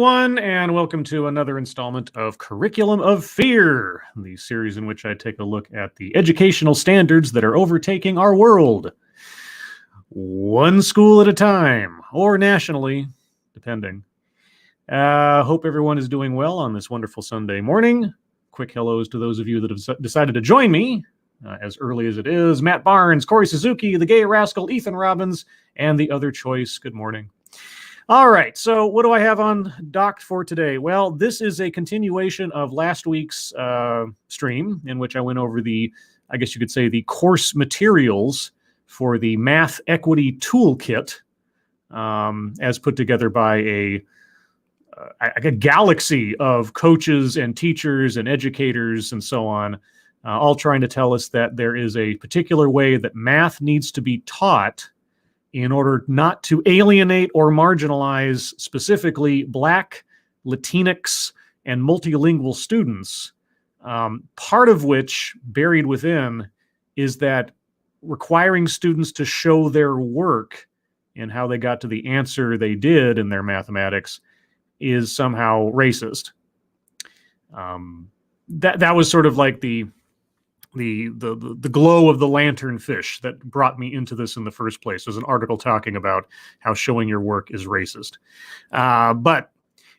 everyone, and welcome to another installment of Curriculum of Fear, the series in which I take a look at the educational standards that are overtaking our world. One school at a time, or nationally, depending. Hope everyone is doing well on this wonderful Sunday morning. Quick hellos to those of you that have decided to join me as early as it is. Matt Barnes, Corey Suzuki, the Gay Rascal, Ethan Robbins, and the other choice. Good morning. All right, so what do I have on docked for today? Well, this is a continuation of last week's stream in which I went over the, I guess you could say, the course materials for the Math Equity Toolkit as put together by a galaxy of coaches and teachers and educators and so on, all trying to tell us that there is a particular way that math needs to be taught in order not to alienate or marginalize specifically Black, Latinx, and multilingual students, part of which, buried within, is that requiring students to show their work in how they got to the answer they did in their mathematics is somehow racist. That was sort of like the glow of the lanternfish that brought me into this in the first place. There's an article talking about how showing your work is racist. But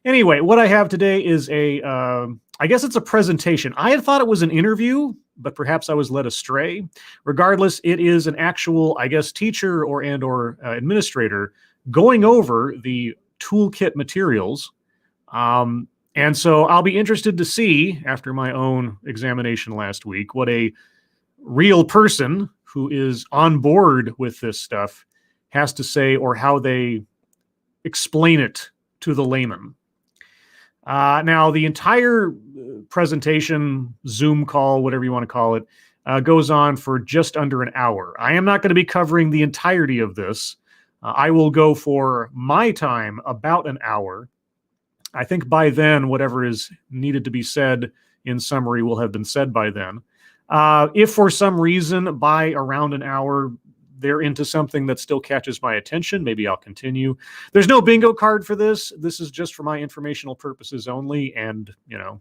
anyway, what I have today is I guess it's a presentation. I had thought it was an interview, but perhaps I was led astray. Regardless, it is an actual, I guess, teacher or administrator going over the toolkit materials. And so I'll be interested to see, after my own examination last week, what a real person who is on board with this stuff has to say, or how they explain it to the layman. Now, the entire presentation, Zoom call, whatever you want to call it, goes on for just under an hour. I am not going to be covering the entirety of this. I will go for my time about an hour. I think by then, whatever is needed to be said in summary will have been said by then. If for some reason by around an hour they're into something that still catches my attention, maybe I'll continue. There's no bingo card for this. This is just for my informational purposes only and,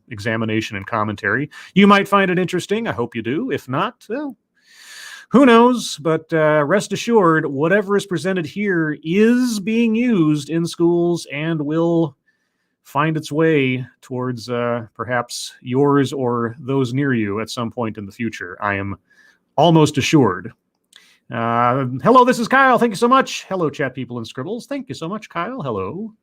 examination and commentary. You might find it interesting. I hope you do. If not, well, who knows? But rest assured, whatever is presented here is being used in schools and will find its way towards perhaps yours or those near you at some point in the future. I am almost assured. Hello, this is Kyle. Thank you so much. Hello, chat people and scribbles. Thank you so much, Kyle. Hello.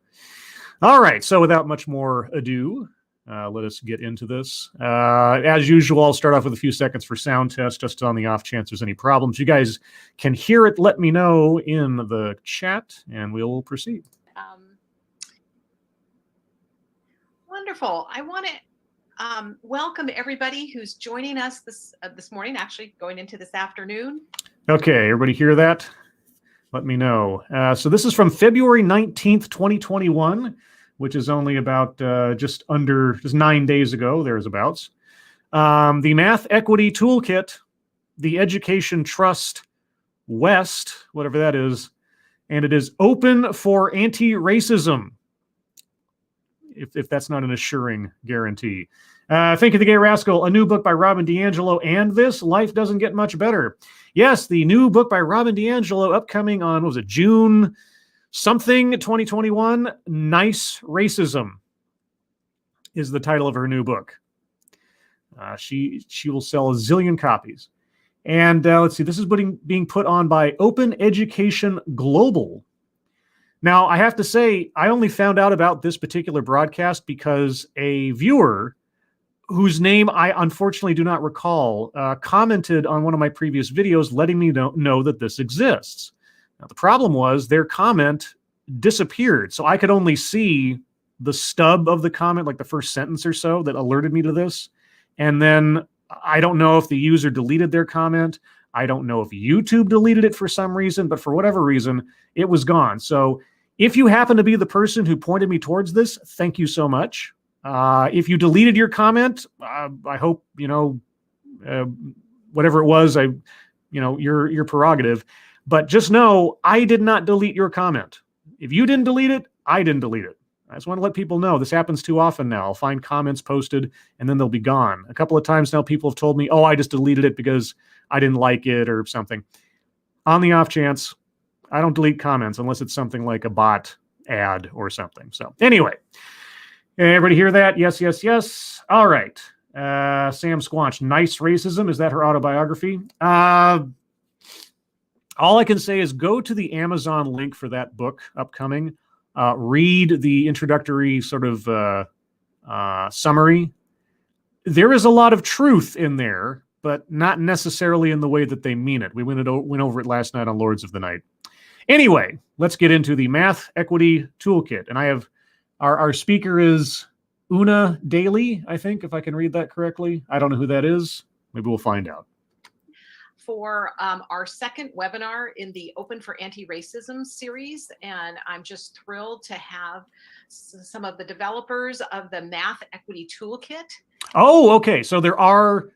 All right, so without much more ado, let us get into this. As usual, I'll start off with a few seconds for sound test, just on the off chance there's any problems. You guys can hear it. Let me know in the chat, and we'll proceed. Wonderful. I want to welcome everybody who's joining us this morning, actually going into this afternoon. Okay, everybody hear that? Let me know. So this is from February 19th, 2021, which is only about just 9 days ago, thereabouts. The Math Equity Toolkit, the Education Trust West, whatever that is, and it is open for anti-racism. If that's not an assuring guarantee. Thank you, the Gay Rascal. A new book by Robin DiAngelo, and this Life Doesn't Get Much Better. Yes, the new book by Robin DiAngelo, upcoming on, what was it, June something 2021. Nice Racism is the title of her new book. She will sell a zillion copies. And let's see, this is being put on by Open Education Global. Now, I have to say, I only found out about this particular broadcast because a viewer, whose name I unfortunately do not recall, commented on one of my previous videos letting me know that this exists. Now, the problem was their comment disappeared, so I could only see the stub of the comment, like the first sentence or so, that alerted me to this. And then I don't know if the user deleted their comment. I don't know if YouTube deleted it for some reason, but for whatever reason, it was gone. So if you happen to be the person who pointed me towards this, thank you so much. If you deleted your comment, I hope, whatever it was, your prerogative. But just know, I did not delete your comment. If you didn't delete it, I didn't delete it. I just want to let people know this happens too often now. I'll find comments posted and then they'll be gone. A couple of times now people have told me, oh, I just deleted it because I didn't like it or something. On the off chance, I don't delete comments unless it's something like a bot ad or something. So anyway, everybody hear that? Yes, yes, yes. All right. Sam Squanch, nice racism. Is that her autobiography? All I can say is go to the Amazon link for that book upcoming. Read the introductory sort of summary. There is a lot of truth in there, but not necessarily in the way that they mean it. We went over it last night on Lords of the Night. Anyway, let's get into the Math Equity Toolkit. And I have our speaker is Una Daly, I think, if I can read that correctly. I don't know who that is. Maybe we'll find out. For our second webinar in the Open for Anti-Racism series. And I'm just thrilled to have some of the developers of the Math Equity Toolkit. Oh, okay. So there are,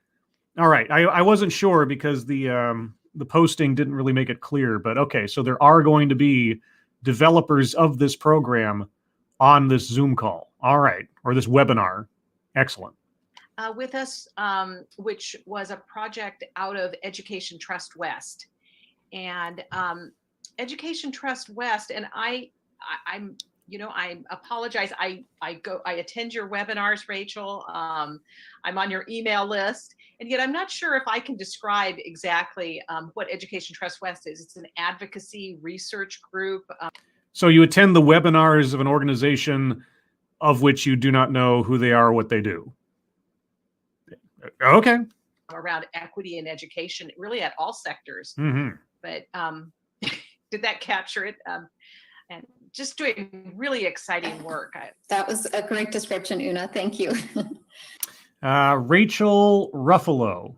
all right. I wasn't sure because the posting didn't really make it clear, but okay. So there are going to be developers of this program on this Zoom call. All right. Or this webinar. Excellent. With us, which was a project out of Education Trust West, and Education Trust West. And I apologize. I attend your webinars, Rachel. I'm on your email list, and yet I'm not sure if I can describe exactly what Education Trust West is. It's an advocacy research group. So you attend the webinars of an organization of which you do not know who they are or what they do. Okay. Around equity in education, really at all sectors. Mm-hmm. But did that capture it? And just doing really exciting work. That was a great description, Una. Thank you. Rachel Ruffalo.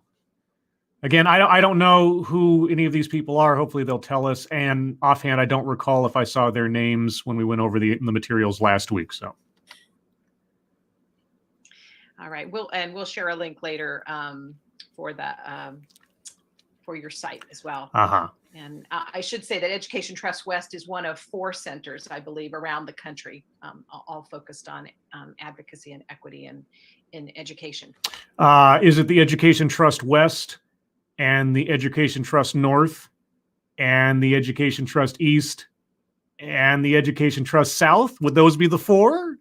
Again, I don't know who any of these people are. Hopefully they'll tell us. And offhand, I don't recall if I saw their names when we went over the materials last week. So. All right, we'll share a link later for your site as well. Uh-huh. And I should say that Education Trust West is one of 4 centers, I believe, around the country, all focused on advocacy and equity in education. Is it the Education Trust West and the Education Trust North and the Education Trust East and the Education Trust South? Would those be the 4?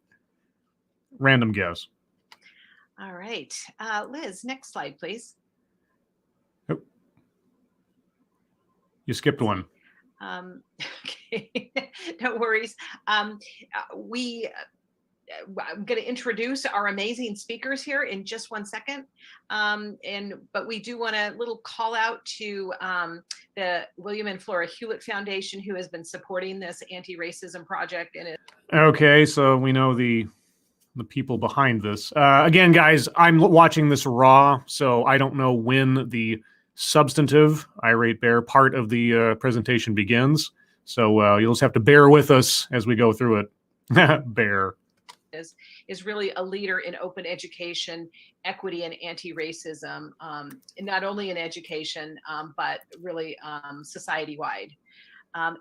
Random guess. All right. Liz, next slide, please. Oh. You skipped one. Okay, no worries. I'm going to introduce our amazing speakers here in just one second. But we do want a little call out to the William and Flora Hewlett Foundation, who has been supporting this anti-racism project. Okay, so we know the people behind this. Again, guys, I'm watching this raw, so I don't know when the substantive Irate Bear part of the presentation begins. So you'll just have to bear with us as we go through it. Bear. Is really a leader in open education, equity, and anti-racism, not only in education, but really society-wide.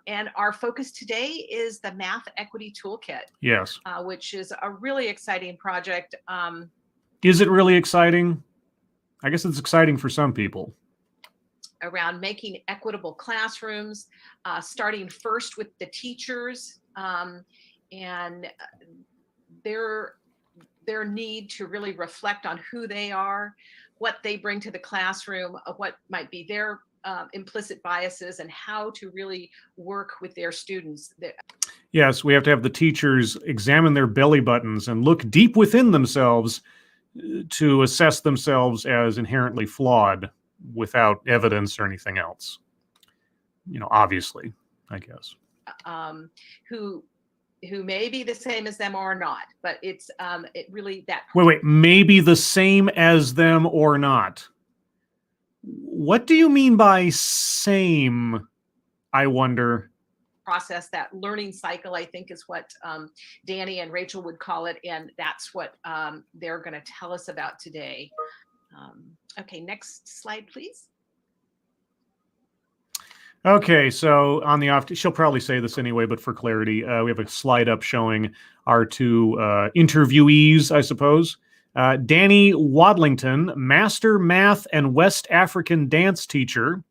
And our focus today is the Math Equity Toolkit. Yes. Which is a really exciting project. Is it really exciting? I guess it's exciting for some people. Around making equitable classrooms, starting first with the teachers and their need to really reflect on who they are, what they bring to the classroom, what might be their implicit biases, and how to really work with their students. Yes, we have to have the teachers examine their belly buttons and look deep within themselves to assess themselves as inherently flawed without evidence or anything else. Obviously, I guess. Who may be the same as them or not, but it's it really that. Wait, maybe the same as them or not. What do you mean by same, I wonder? Process, that learning cycle, I think, is what Danny and Rachel would call it, and that's what they're going to tell us about today. Okay, next slide, please. Okay, so on the off, she'll probably say this anyway, but for clarity, we have a slide up showing our two interviewees, I suppose. Danny Waddlington, Master Math and West African Dance Teacher.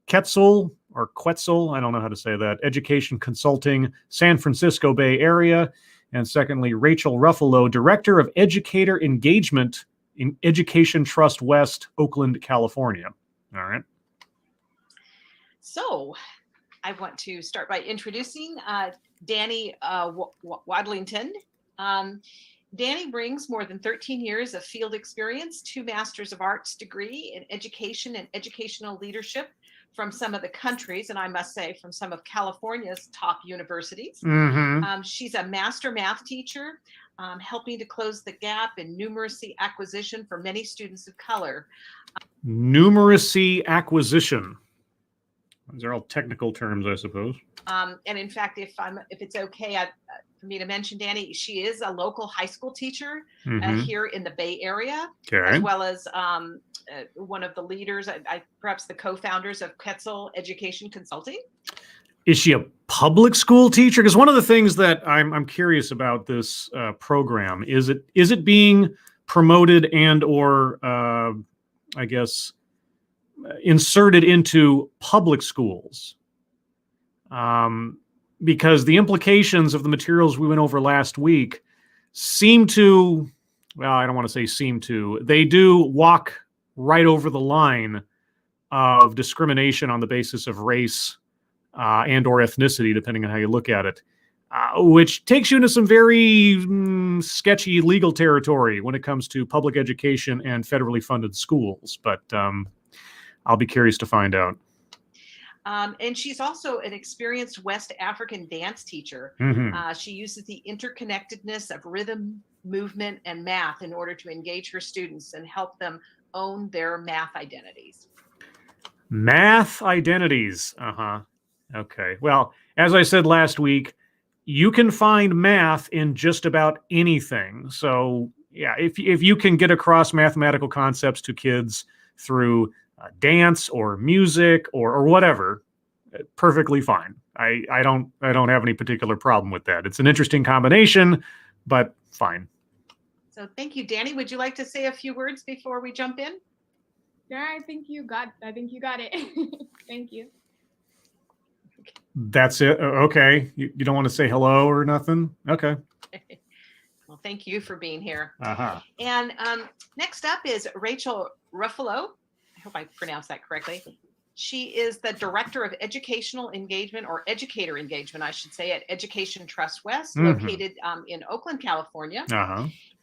Quetzal, I don't know how to say that, Education Consulting, San Francisco Bay Area. And secondly, Rachel Ruffalo, Director of Educator Engagement in Education Trust West, Oakland, California. All right. So I want to start by introducing Danny Waddlington. Danny brings more than 13 years of field experience, 2 Masters of Arts degree in education and educational leadership from some of the countries, and I must say from some of California's top universities. Mm-hmm. She's a master math teacher, helping to close the gap in numeracy acquisition for many students of color. Numeracy acquisition. These are all technical terms, I suppose. And in fact, if it's okay for me to mention, Danny, she is a local high school teacher here in the Bay Area, as well as one of the leaders, perhaps the co-founders of Quetzal Education Consulting. Is she a public school teacher? Because one of the things that I'm curious about this program is it being promoted and or I guess inserted into public schools? Because the implications of the materials we went over last week seem to, well, I don't want to say seem to, they do walk right over the line of discrimination on the basis of race and or ethnicity, depending on how you look at it, which takes you into some very sketchy legal territory when it comes to public education and federally funded schools. But I'll be curious to find out. And she's also an experienced West African dance teacher. She uses the interconnectedness of rhythm, movement, and math in order to engage her students and help them own their math identities. Math identities. Okay. Well, as I said last week, you can find math in just about anything. So yeah, if you can get across mathematical concepts to kids through dance or music or whatever, perfectly fine. I don't have any particular problem with that. It's an interesting combination, but fine. So thank you, Danny. Would you like to say a few words before we jump in? Yeah, I think you got it. Thank you. That's it. Okay. You don't want to say hello or nothing? Okay. Well, thank you for being here. And next up is Rachel Ruffalo. I hope I pronounced that correctly. She is the Director of Educational Engagement, or Educator Engagement, I should say, at Education Trust West, located in Oakland, California.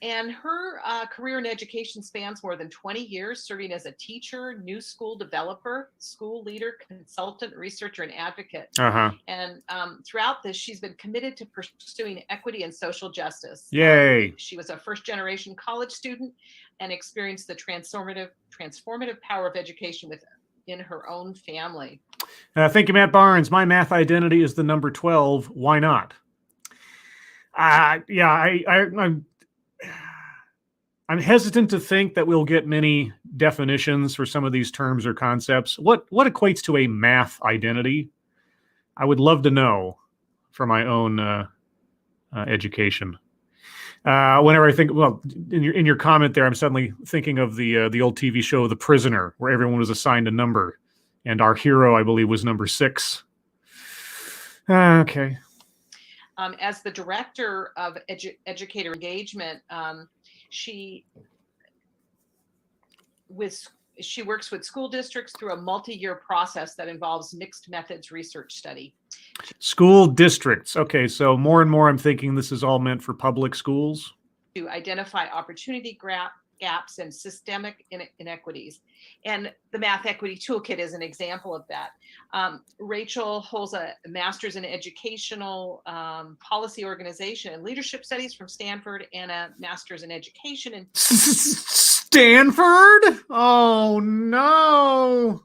And her career in education spans more than 20 years, serving as a teacher, new school developer, school leader, consultant, researcher, and advocate. And throughout this, she's been committed to pursuing equity and social justice. Yay. She was a first-generation college student and experienced the transformative power of education within her own family. Thank you, Matt Barnes. My math identity is the number 12. Why not? I'm hesitant to think that we'll get many definitions for some of these terms or concepts. What equates to a math identity? I would love to know for my own education. Whenever I think, well, in your comment there, I'm suddenly thinking of the old TV show The Prisoner, where everyone was assigned a number, and our hero, I believe, was number 6. Okay. As the Director of Educator Engagement, she works with school districts through a multi-year process that involves mixed methods research study. School districts. Okay, so more and more I'm thinking this is all meant for public schools. To identify opportunity gaps and systemic inequities. And the Math Equity Toolkit is an example of that. Rachel holds a master's in educational policy organization and leadership studies from Stanford and a master's in education. And Stanford? Oh, no.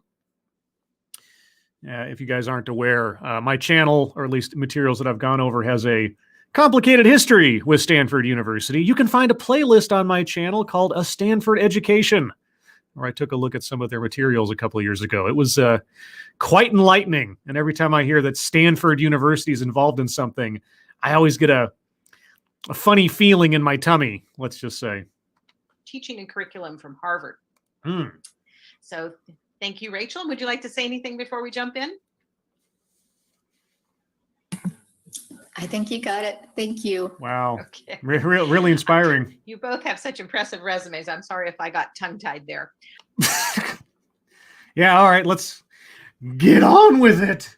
If you guys aren't aware, my channel, or at least materials that I've gone over, has a complicated history with Stanford University. You can find a playlist on my channel called A Stanford Education. or I took a look at some of their materials a couple of years ago. It was quite enlightening. And every time I hear that Stanford University is involved in something, I always get a funny feeling in my tummy, let's just say. Teaching and curriculum from Harvard. Mm. So thank you, Rachel. Would you like to say anything before we jump in? I think you got it. Thank you. Wow. Okay. Really inspiring. You both have such impressive resumes. I'm sorry if I got tongue-tied there. Yeah, all right, let's get on with it.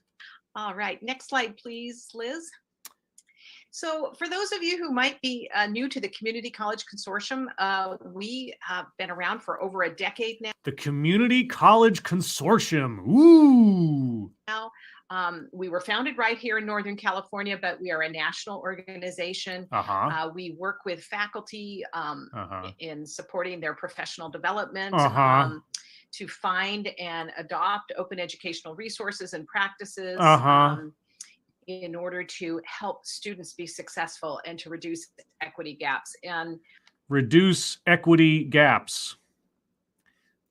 All right, next slide, please, Liz. So for those of you who might be new to the Community College Consortium, we have been around for over a decade The Community College Consortium. Ooh. now. We were founded right here in Northern California, but we are a national organization. Uh-huh. We work with faculty Uh-huh. in supporting their professional development, Uh-huh. to find and adopt open educational resources and practices, Uh-huh. in order to help students be successful and to reduce equity gaps. And Reduce equity gaps.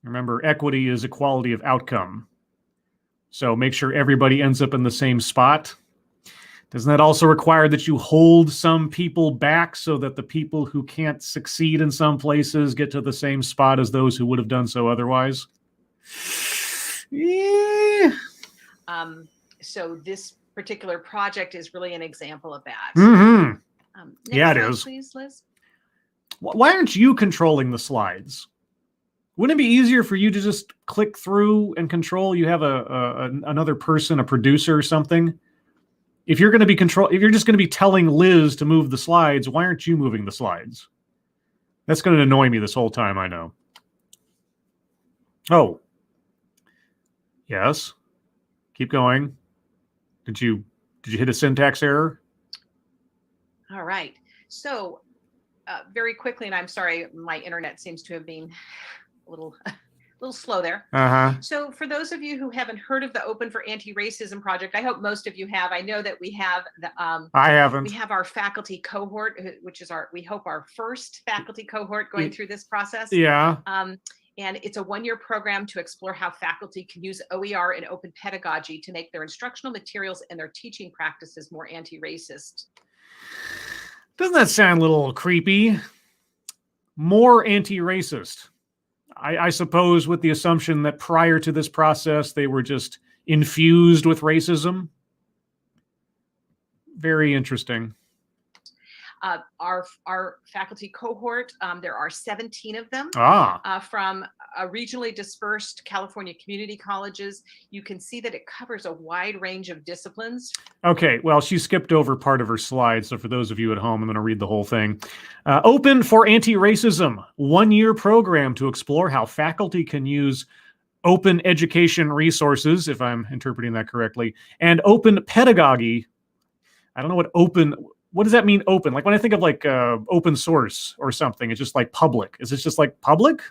Remember, equity is equality of outcome. So make sure everybody ends up in the same spot. Doesn't that also require that you hold some people back so that the people who can't succeed in some places get to the same spot as those who would have done so otherwise? Yeah. so this particular project is really an example of that. Mm-hmm. Next Yeah, it slide, is. please, Liz. Why aren't you controlling the slides? Wouldn't it be easier for you to just click through and control? You have another person, a producer or something. If you're going to be if you're just going to be telling Liz to move the slides, why aren't you moving the slides? That's going to annoy me this whole time, I know. Oh. Yes. Keep going. Did you hit a syntax error? All right. So very quickly, and I'm sorry, my internet seems to have been a little slow there. Uh-huh. So for those of you who haven't heard of the Open for Anti-Racism project, I hope most of you have. I know that we have the I haven't. we have our faculty cohort, which is we hope our first faculty cohort going through this process. Yeah. And it's a one-year program to explore how faculty can use OER and open pedagogy to make their instructional materials and their teaching practices more anti-racist. Doesn't that sound a little creepy? More anti-racist. I suppose with the assumption that prior to this process, they were just infused with racism. Very interesting. Our faculty cohort, there are 17 of them from regionally dispersed California community colleges. You can see that it covers a wide range of disciplines. Okay, well, she skipped over part of her slide, so for those of you at home, I'm going to read the whole thing. Open for Anti-Racism, one-year program to explore how faculty can use open education resources, if I'm interpreting that correctly, and open pedagogy. I don't know what does that mean, open? Like when I think of like open source or something, it's just like public. Is it just like public?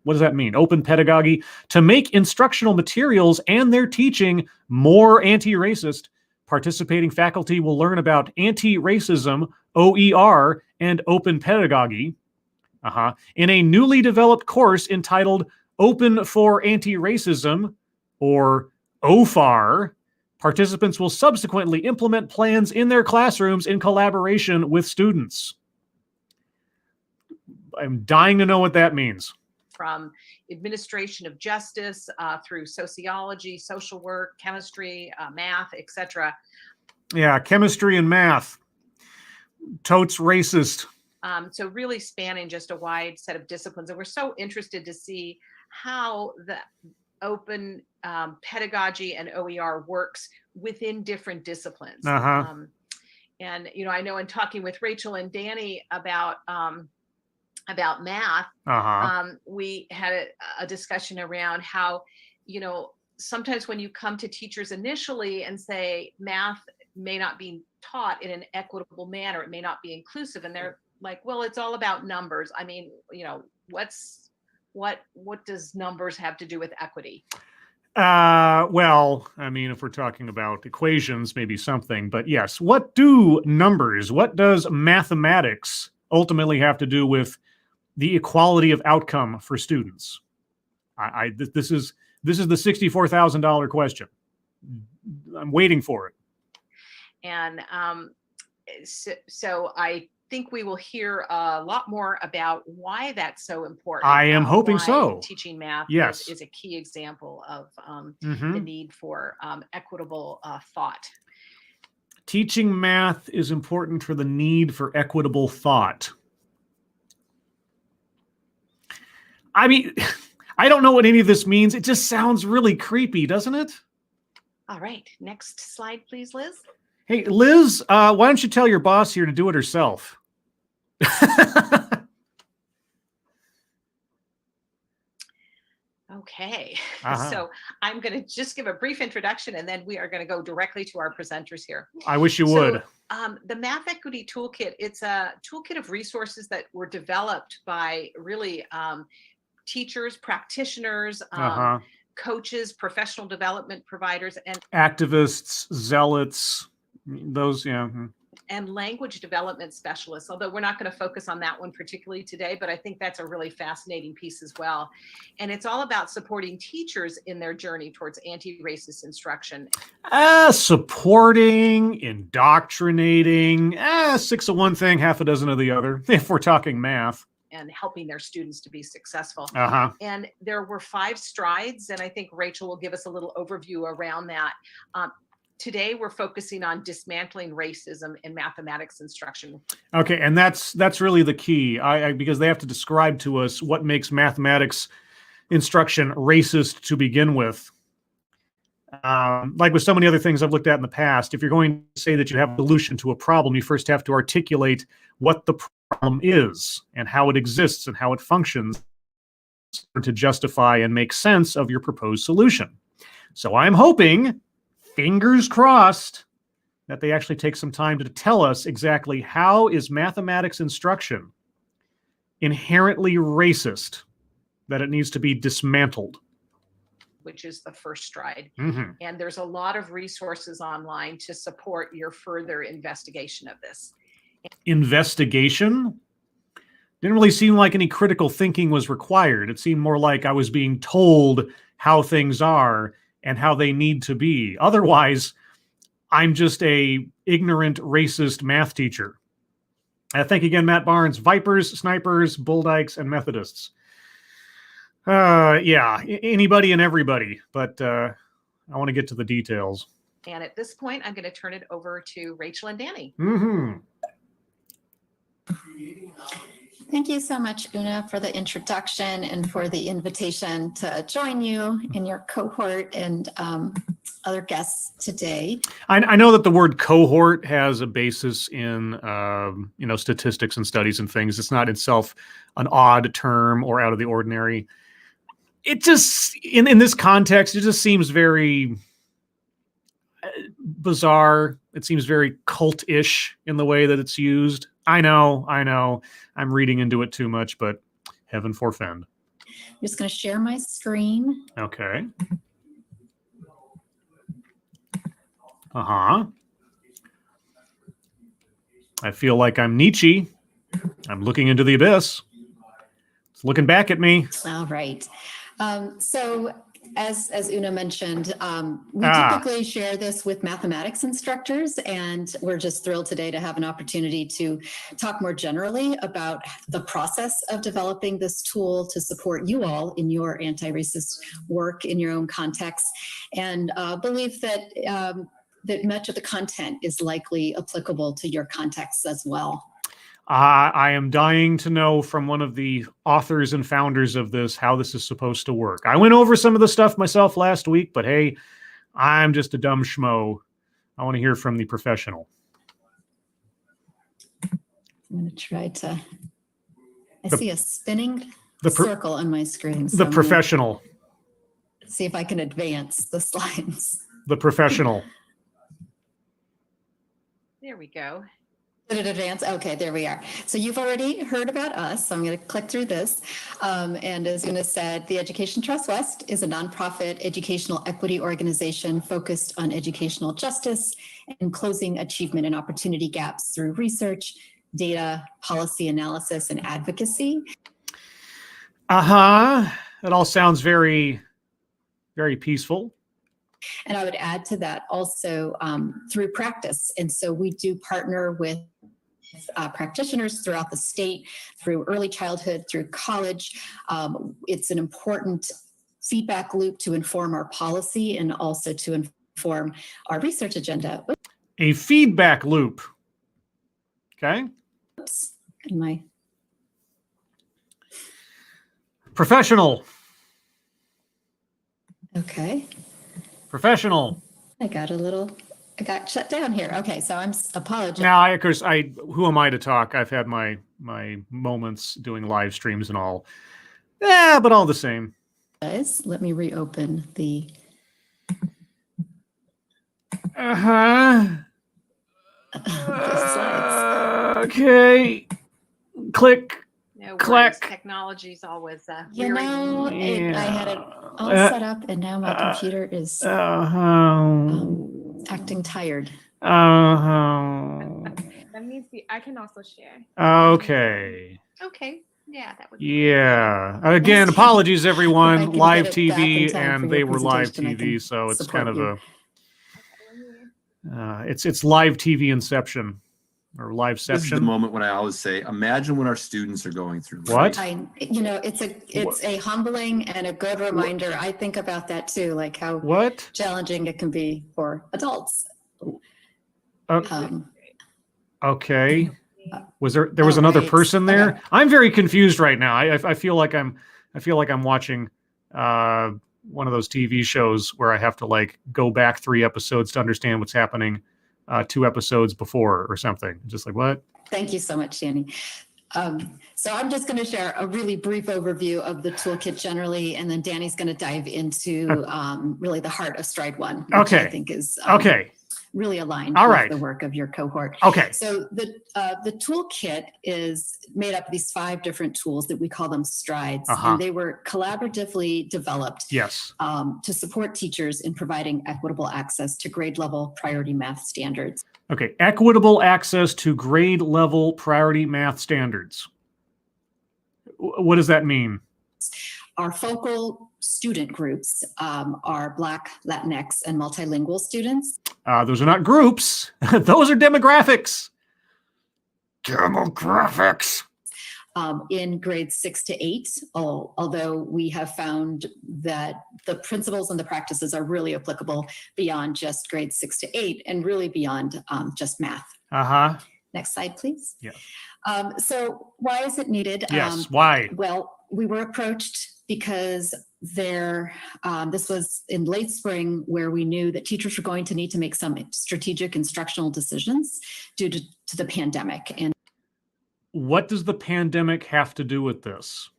What does that mean? Open pedagogy to make instructional materials and their teaching more anti-racist. Participating faculty will learn about anti-racism, OER, and open pedagogy in a newly developed course entitled Open for Anti-Racism, or OFAR. Participants will subsequently implement plans in their classrooms in collaboration with students. I'm dying to know what that means. From administration of justice through sociology, social work, chemistry, math, etc. Yeah, chemistry and math. Totes racist. So really spanning just a wide set of disciplines. And we're so interested to see how the open pedagogy and OER works within different disciplines. And, you know, I know in talking with Rachel and Danny about math, we had a discussion around how, you know, sometimes when you come to teachers initially and say math may not be taught in an equitable manner, it may not be inclusive, and they're like, well, it's all about numbers. I mean, you know, what does numbers have to do with equity? Well, I mean, if we're talking about equations, maybe something, but yes, what do numbers, what does mathematics ultimately have to do with the equality of outcome for students? This is the $64,000 question. I'm waiting for it. And so I think we will hear a lot more about why that's so important. I am hoping why so. Teaching math Yes. is a key example of the Mhm. need for equitable thought. Teaching math is important for the need for equitable thought. I mean, I don't know what any of this means. It just sounds really creepy, doesn't it? All right, next slide, please, Liz. Hey, Liz, why don't you tell your boss here to do it herself? Okay, Uh-huh. so I'm going to just give a brief introduction, and then we are going to go directly to our presenters here. I wish you would. The Math Equity Toolkit, it's a toolkit of resources that were developed by really teachers, practitioners, coaches, professional development providers, and activists, zealots, those, yeah. And language development specialists, although we're not going to focus on that one particularly today, but I think that's a really fascinating piece as well. And it's all about supporting teachers in their journey towards anti-racist instruction. Supporting, indoctrinating, 6 of one thing, half a dozen of the other, if we're talking math. And helping their students to be successful. And there were 5 strides, and I think Rachel will give us a little overview around that. Today, we're focusing on dismantling racism in mathematics instruction. Okay, and that's really the key, because they have to describe to us what makes mathematics instruction racist to begin with. Like with so many other things I've looked at in the past, if you're going to say that you have a solution to a problem, you first have to articulate what the problem is and how it exists and how it functions to justify and make sense of your proposed solution. So I'm hoping, fingers crossed, that they actually take some time to tell us exactly how is mathematics instruction inherently racist, that it needs to be dismantled. Which is the first stride. And there's a lot of resources online to support your further investigation of this. Investigation? Didn't really seem like any critical thinking was required. It seemed more like I was being told how things are and how they need to be. Otherwise, I'm just a ignorant, racist math teacher. Thank you again, Matt Barnes. Vipers, snipers, bulldykes, and Methodists. Yeah, anybody and everybody, but I want to get to the details. And at this point, I'm going to turn it over to Rachel and Danny. Thank you so much, Una, for the introduction and for the invitation to join you in your cohort and other guests today. I know that the word cohort has a basis in statistics and studies and things. It's not itself an odd term or out of the ordinary. It just, in this context, it just seems very bizarre. It seems very cult-ish in the way that it's used. I know. I'm reading into it too much, but heaven forfend. I'm just going to share my screen. Okay. I feel like I'm Nietzsche. I'm looking into the abyss. It's looking back at me. All right. So as Una mentioned, we typically share this with mathematics instructors, and we're just thrilled today to have an opportunity to talk more generally about the process of developing this tool to support you all in your anti-racist work in your own context, and believe that that much of the content is likely applicable to your context as well. I am dying to know from one of the authors and founders of this how this is supposed to work. I went over some of the stuff myself last week, but hey, I'm just a dumb schmo. I want to hear from the professional. I'm going to try to... I see a spinning circle on my screen. So the professional. See if I can advance the slides. The professional. There we go. Did it advance? Okay, there we are. So you've already heard about us, so I'm going to click through this. And as Una said, the Education Trust West is a nonprofit educational equity organization focused on educational justice and closing achievement and opportunity gaps through research, data, policy analysis, and advocacy. That all sounds very, very peaceful. And I would add to that also through practice. And so we do partner with practitioners throughout the state, through early childhood, through college. It's an important feedback loop to inform our policy and also to inform our research agenda. A feedback loop. Okay. Oops. Am I? Professional. Okay. Professional. I got shut down here. Okay, so I'm apologizing. Now, of course, who am I to talk? I've had my moments doing live streams and all. Yeah, but all the same. Let me reopen the. The slides. Okay. Click. No Clack. worries. Technology's always You weary. know, Yeah. I had it all set up, and now my computer is acting tired. Okay, let me see. I can also share. Okay. Okay. Yeah, that would be Yeah. Again, apologies I everyone. can Live get it back in TV, time for and your they were live presentation, I TV, can so it's support kind of you. Okay, let me- it's live TV inception or This is the liveception. moment when I always say, imagine what our students are going through. What? It's a humbling and a good reminder. I think about that too, like how What? challenging it can be for adults. Okay. Was there was another right. person there? Okay. I'm very confused right now. I feel like I'm watching one of those TV shows where I have to like go back 3 episodes to understand what's happening 2 episodes before or something. Just like what? Thank you so much, Danny. So I'm just going to share a really brief overview of the toolkit generally, and then Danny's going to dive into really the heart of Stride 1, which Okay. I think is Okay. really aligned All with right. the work of your cohort. Okay. So the toolkit is made up of these 5 different tools that we call them strides, and they were collaboratively developed Yes. to support teachers in providing equitable access to grade level priority math standards. Okay. Equitable access to grade level priority math standards. What does that mean? Our focal student groups are Black, Latinx, and multilingual students. Those are not groups. Those are demographics. Demographics. In grades 6 to 8, although we have found that the principles and the practices are really applicable beyond just grades 6 to 8 and really beyond just math. Uh-huh. Next slide, please. Yeah. So why is it needed? Yes. Why? Well, we were approached because this was in late spring where we knew that teachers were going to need to make some strategic instructional decisions due to the pandemic. And What does the pandemic have to do with this?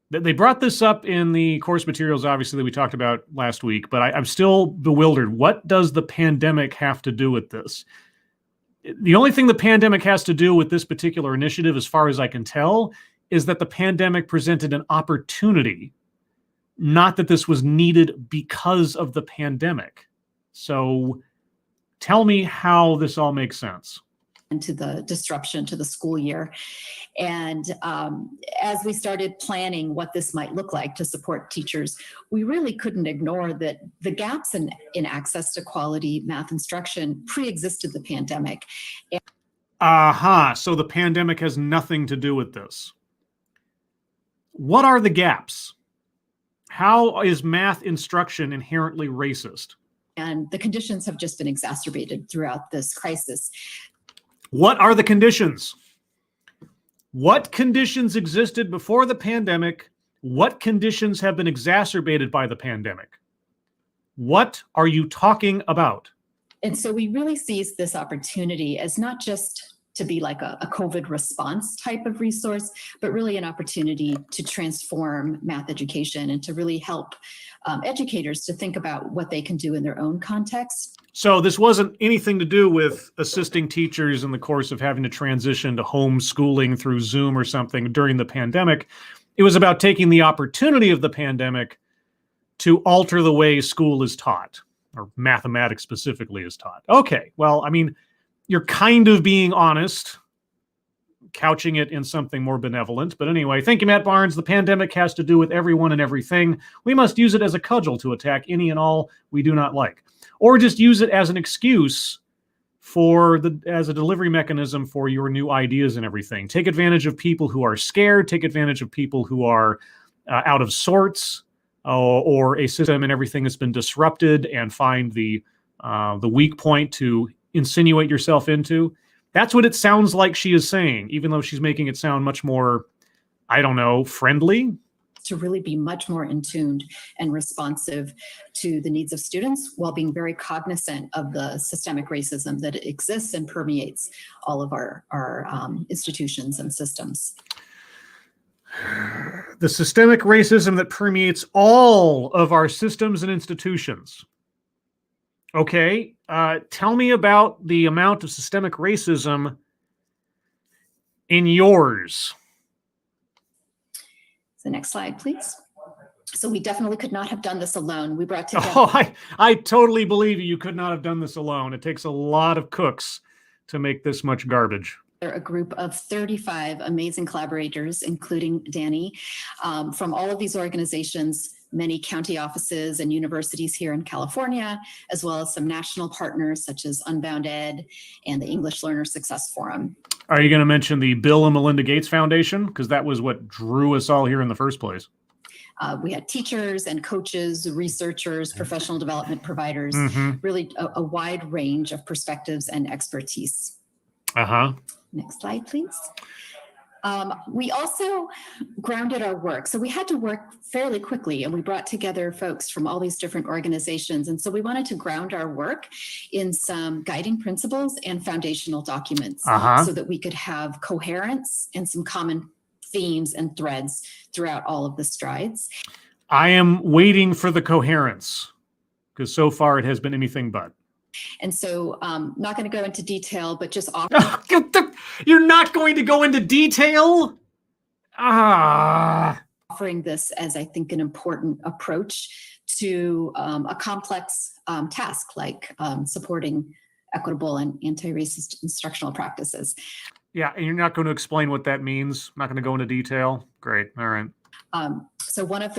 They brought this up in the course materials, obviously, that we talked about last week, but I'm still bewildered. What does the pandemic have to do with this? The only thing the pandemic has to do with this particular initiative, as far as I can tell, is that the pandemic presented an opportunity, not that this was needed because of the pandemic. So tell me how this all makes sense. to the disruption to the school year. And as we started planning what this might look like to support teachers, we really couldn't ignore that the gaps in access to quality math instruction pre-existed the pandemic. So the pandemic has nothing to do with this. What are the gaps? How is math instruction inherently racist? And the conditions have just been exacerbated throughout this crisis. What are the conditions? What conditions existed before the pandemic? What conditions have been exacerbated by the pandemic? What are you talking about? And so we really seized this opportunity as not just to be like a COVID response type of resource, but really an opportunity to transform math education and to really help educators to think about what they can do in their own context. So this wasn't anything to do with assisting teachers in the course of having to transition to homeschooling through Zoom or something during the pandemic. It was about taking the opportunity of the pandemic to alter the way school is taught, or mathematics specifically is taught. Okay, well, I mean, you're kind of being honest, couching it in something more benevolent. But anyway, thank you, Matt Barnes. The pandemic has to do with everyone and everything. We must use it as a cudgel to attack any and all we do not like. Or just use it as an excuse as a delivery mechanism for your new ideas and everything. Take advantage of people who are scared. Take advantage of people who are out of sorts, or a system and everything has been disrupted, and find the weak point to insinuate yourself into. That's what it sounds like she is saying, even though she's making it sound much more, I don't know, friendly. To really be much more in tuned and responsive to the needs of students while being very cognizant of the systemic racism that exists and permeates all of our institutions and systems. The systemic racism that permeates all of our systems and institutions. Okay, tell me about the amount of systemic racism in yours. The next slide, please. So we definitely could not have done this alone. We brought together. Oh, I totally believe you. You could not have done this alone. It takes a lot of cooks to make this much garbage. A group of 35 amazing collaborators, including Danny, from all of these organizations, many county offices and universities here in California, as well as some national partners such as Unbound Ed and the English Learner Success Forum. Are you going to mention the Bill and Melinda Gates Foundation? Because that was what drew us all here in the first place. We had teachers and coaches, researchers, professional development providers, really a wide range of perspectives and expertise. Uh-huh. Next slide, please. We also grounded our work. So we had to work fairly quickly, and we brought together folks from all these different organizations. And so we wanted to ground our work in some guiding principles and foundational documents so that we could have coherence and some common themes and threads throughout all of the strides. I am waiting for the coherence, because so far it has been anything but. And so not going to go into detail, but just You're not going to go into detail? Offering this as, I think, an important approach to a complex task like supporting equitable and anti-racist instructional practices. Yeah, and you're not going to explain what that means? Not going to go into detail? Great, all right. So one of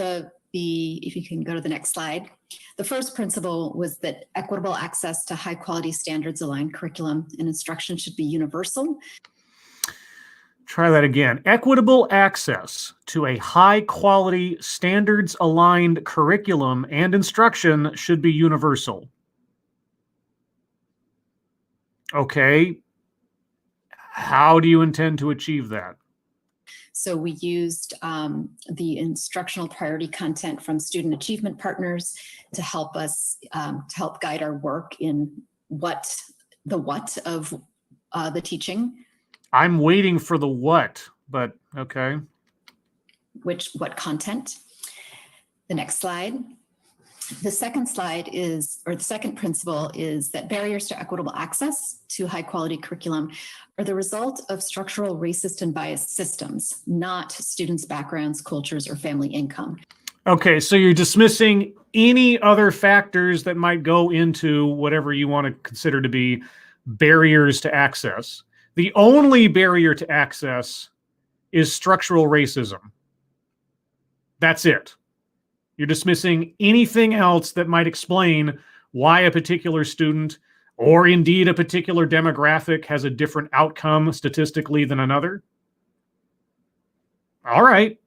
if you can go to the next slide, the first principle was that equitable access to high quality standards aligned curriculum and instruction should be universal. Try that again. Equitable access to a high quality standards aligned curriculum and instruction should be universal. Okay. How do you intend to achieve that? So we used the instructional priority content from student achievement partners to help us, to help guide our work in what of the teaching. I'm waiting for the what, but okay. What content? The next slide. The second slide the second principle is that barriers to equitable access to high quality curriculum are the result of structural racist and biased systems, not students' backgrounds, cultures, or family income. Okay, so you're dismissing any other factors that might go into whatever you want to consider to be barriers to access. The only barrier to access is structural racism. That's it. You're dismissing anything else that might explain why a particular student or indeed a particular demographic has a different outcome statistically than another. All right.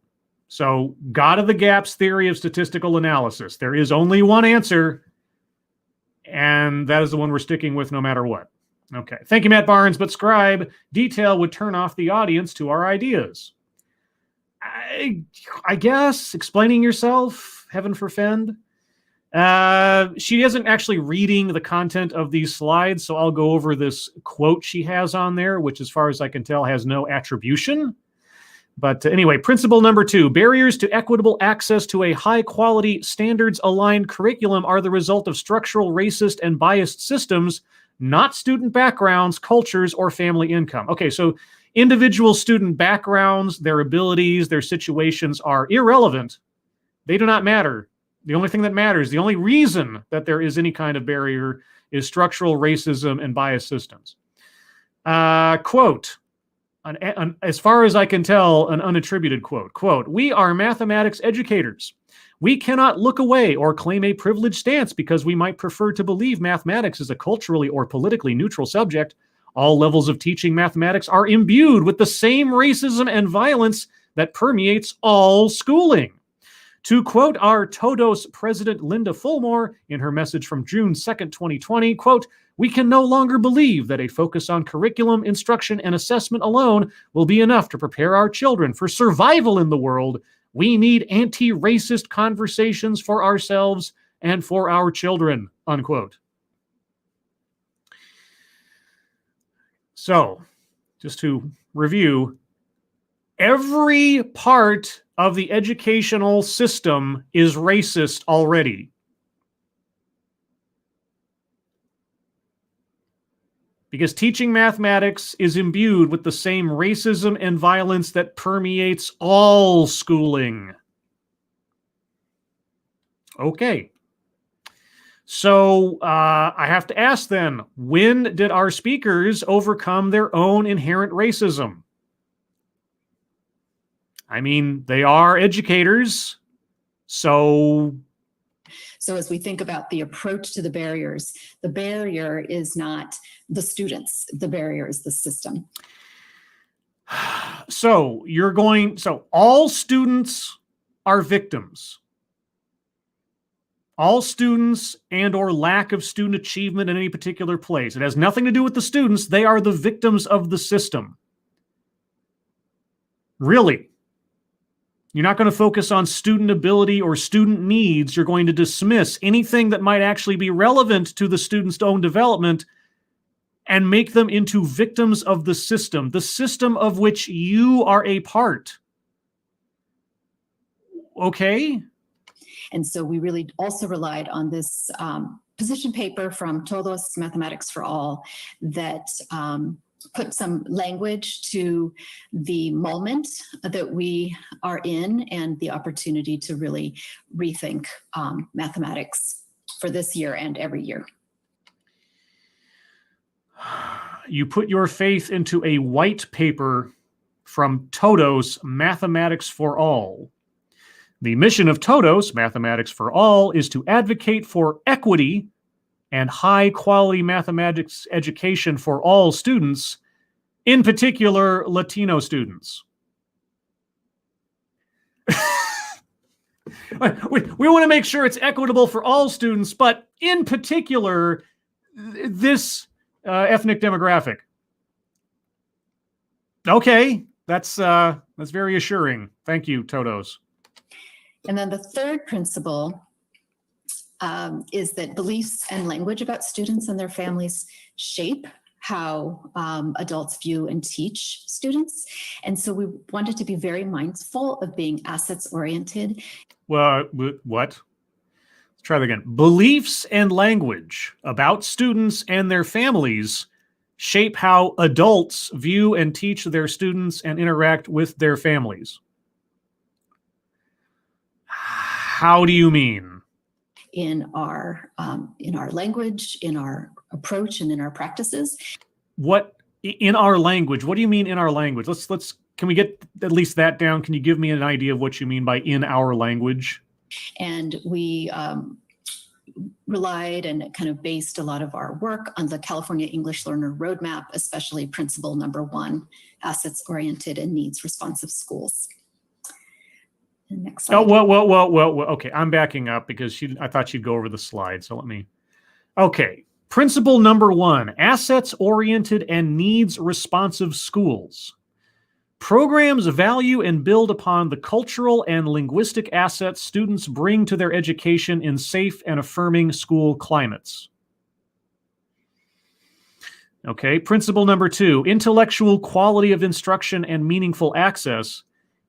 So, God of the gaps theory of statistical analysis. There is only one answer, and that is the one we're sticking with no matter what. Okay. Thank you, Matt Barnes, but scribe detail would turn off the audience to our ideas. I guess explaining yourself, heaven forfend. She isn't actually reading the content of these slides, so I'll go over this quote she has on there, which as far as I can tell has no attribution. But anyway, principle number 2, barriers to equitable access to a high-quality, standards-aligned curriculum are the result of structural racist and biased systems, not student backgrounds, cultures, or family income. Okay, so individual student backgrounds, their abilities, their situations are irrelevant. They do not matter. The only thing that matters, the only reason that there is any kind of barrier is structural racism and biased systems. Quote, as far as I can tell, an unattributed quote. Quote, "We are mathematics educators. We cannot look away or claim a privileged stance because we might prefer to believe mathematics is a culturally or politically neutral subject. All levels of teaching mathematics are imbued with the same racism and violence that permeates all schooling." To quote our Todos president Linda Fulmore in her message from June 2nd, 2020, quote, "We can no longer believe that a focus on curriculum, instruction, and assessment alone will be enough to prepare our children for survival in the world. We need anti-racist conversations for ourselves and for our children," unquote. So, just to review, every part of the educational system is racist already. Because teaching mathematics is imbued with the same racism and violence that permeates all schooling. Okay. So I have to ask then, when did our speakers overcome their own inherent racism? I mean, they are educators, so as we think about the approach to the barrier is not the students, the barrier is the system. So all students are victims. All students and or lack of student achievement in any particular place. It has nothing to do with the students. They are the victims of the system. Really. You're not going to focus on student ability or student needs. You're going to dismiss anything that might actually be relevant to the student's own development and make them into victims of the system of which you are a part. Okay? And so we really also relied on this position paper from Todos Mathematics for All that put some language to the moment that we are in and the opportunity to really rethink mathematics for this year and every year. You put your faith into a white paper from Todos Mathematics for All. The mission of Todos Mathematics for All is to advocate for equity and high-quality mathematics education for all students, in particular Latino students. We want to make sure it's equitable for all students, but in particular, this ethnic demographic. Okay, that's very assuring. Thank you, Todos. And then the third principle is that beliefs and language about students and their families shape how adults view and teach students. And so we wanted to be very mindful of being assets-oriented. Well, what? Let's try that again. Beliefs and language about students and their families shape how adults view and teach their students and interact with their families. How do you mean? In our language, in our approach, and in our practices. What in our language? What do you mean in our language? Can we get at least that down? Can you give me an idea of what you mean by in our language? And we relied and kind of based a lot of our work on the California English Learner Roadmap, especially principle number 1, assets-oriented and needs-responsive schools. Next slide. Oh, well. Okay, I'm backing up because I thought she'd go over the slide. So let me. Okay, principle number 1, assets-oriented and needs-responsive schools. Programs value and build upon the cultural and linguistic assets students bring to their education in safe and affirming school climates. Okay, principle number 2, intellectual quality of instruction and meaningful access.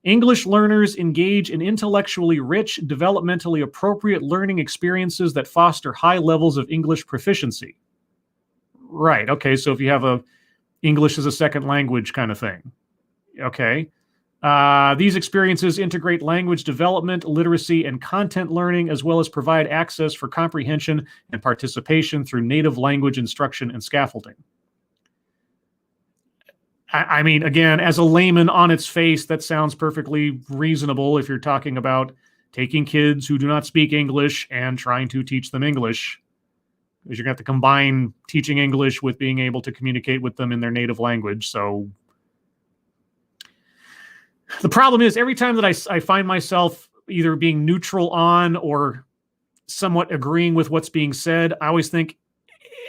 English learners engage in intellectually rich, developmentally appropriate learning experiences that foster high levels of English proficiency. Right, okay, so if you have a English as a second language kind of thing. Okay. These experiences integrate language development, literacy, and content learning, as well as provide access for comprehension and participation through native language instruction and scaffolding. I mean, again, as a layman on its face, that sounds perfectly reasonable if you're talking about taking kids who do not speak English and trying to teach them English. Because you're going to have to combine teaching English with being able to communicate with them in their native language. So the problem is every time that I find myself either being neutral on or somewhat agreeing with what's being said, I always think,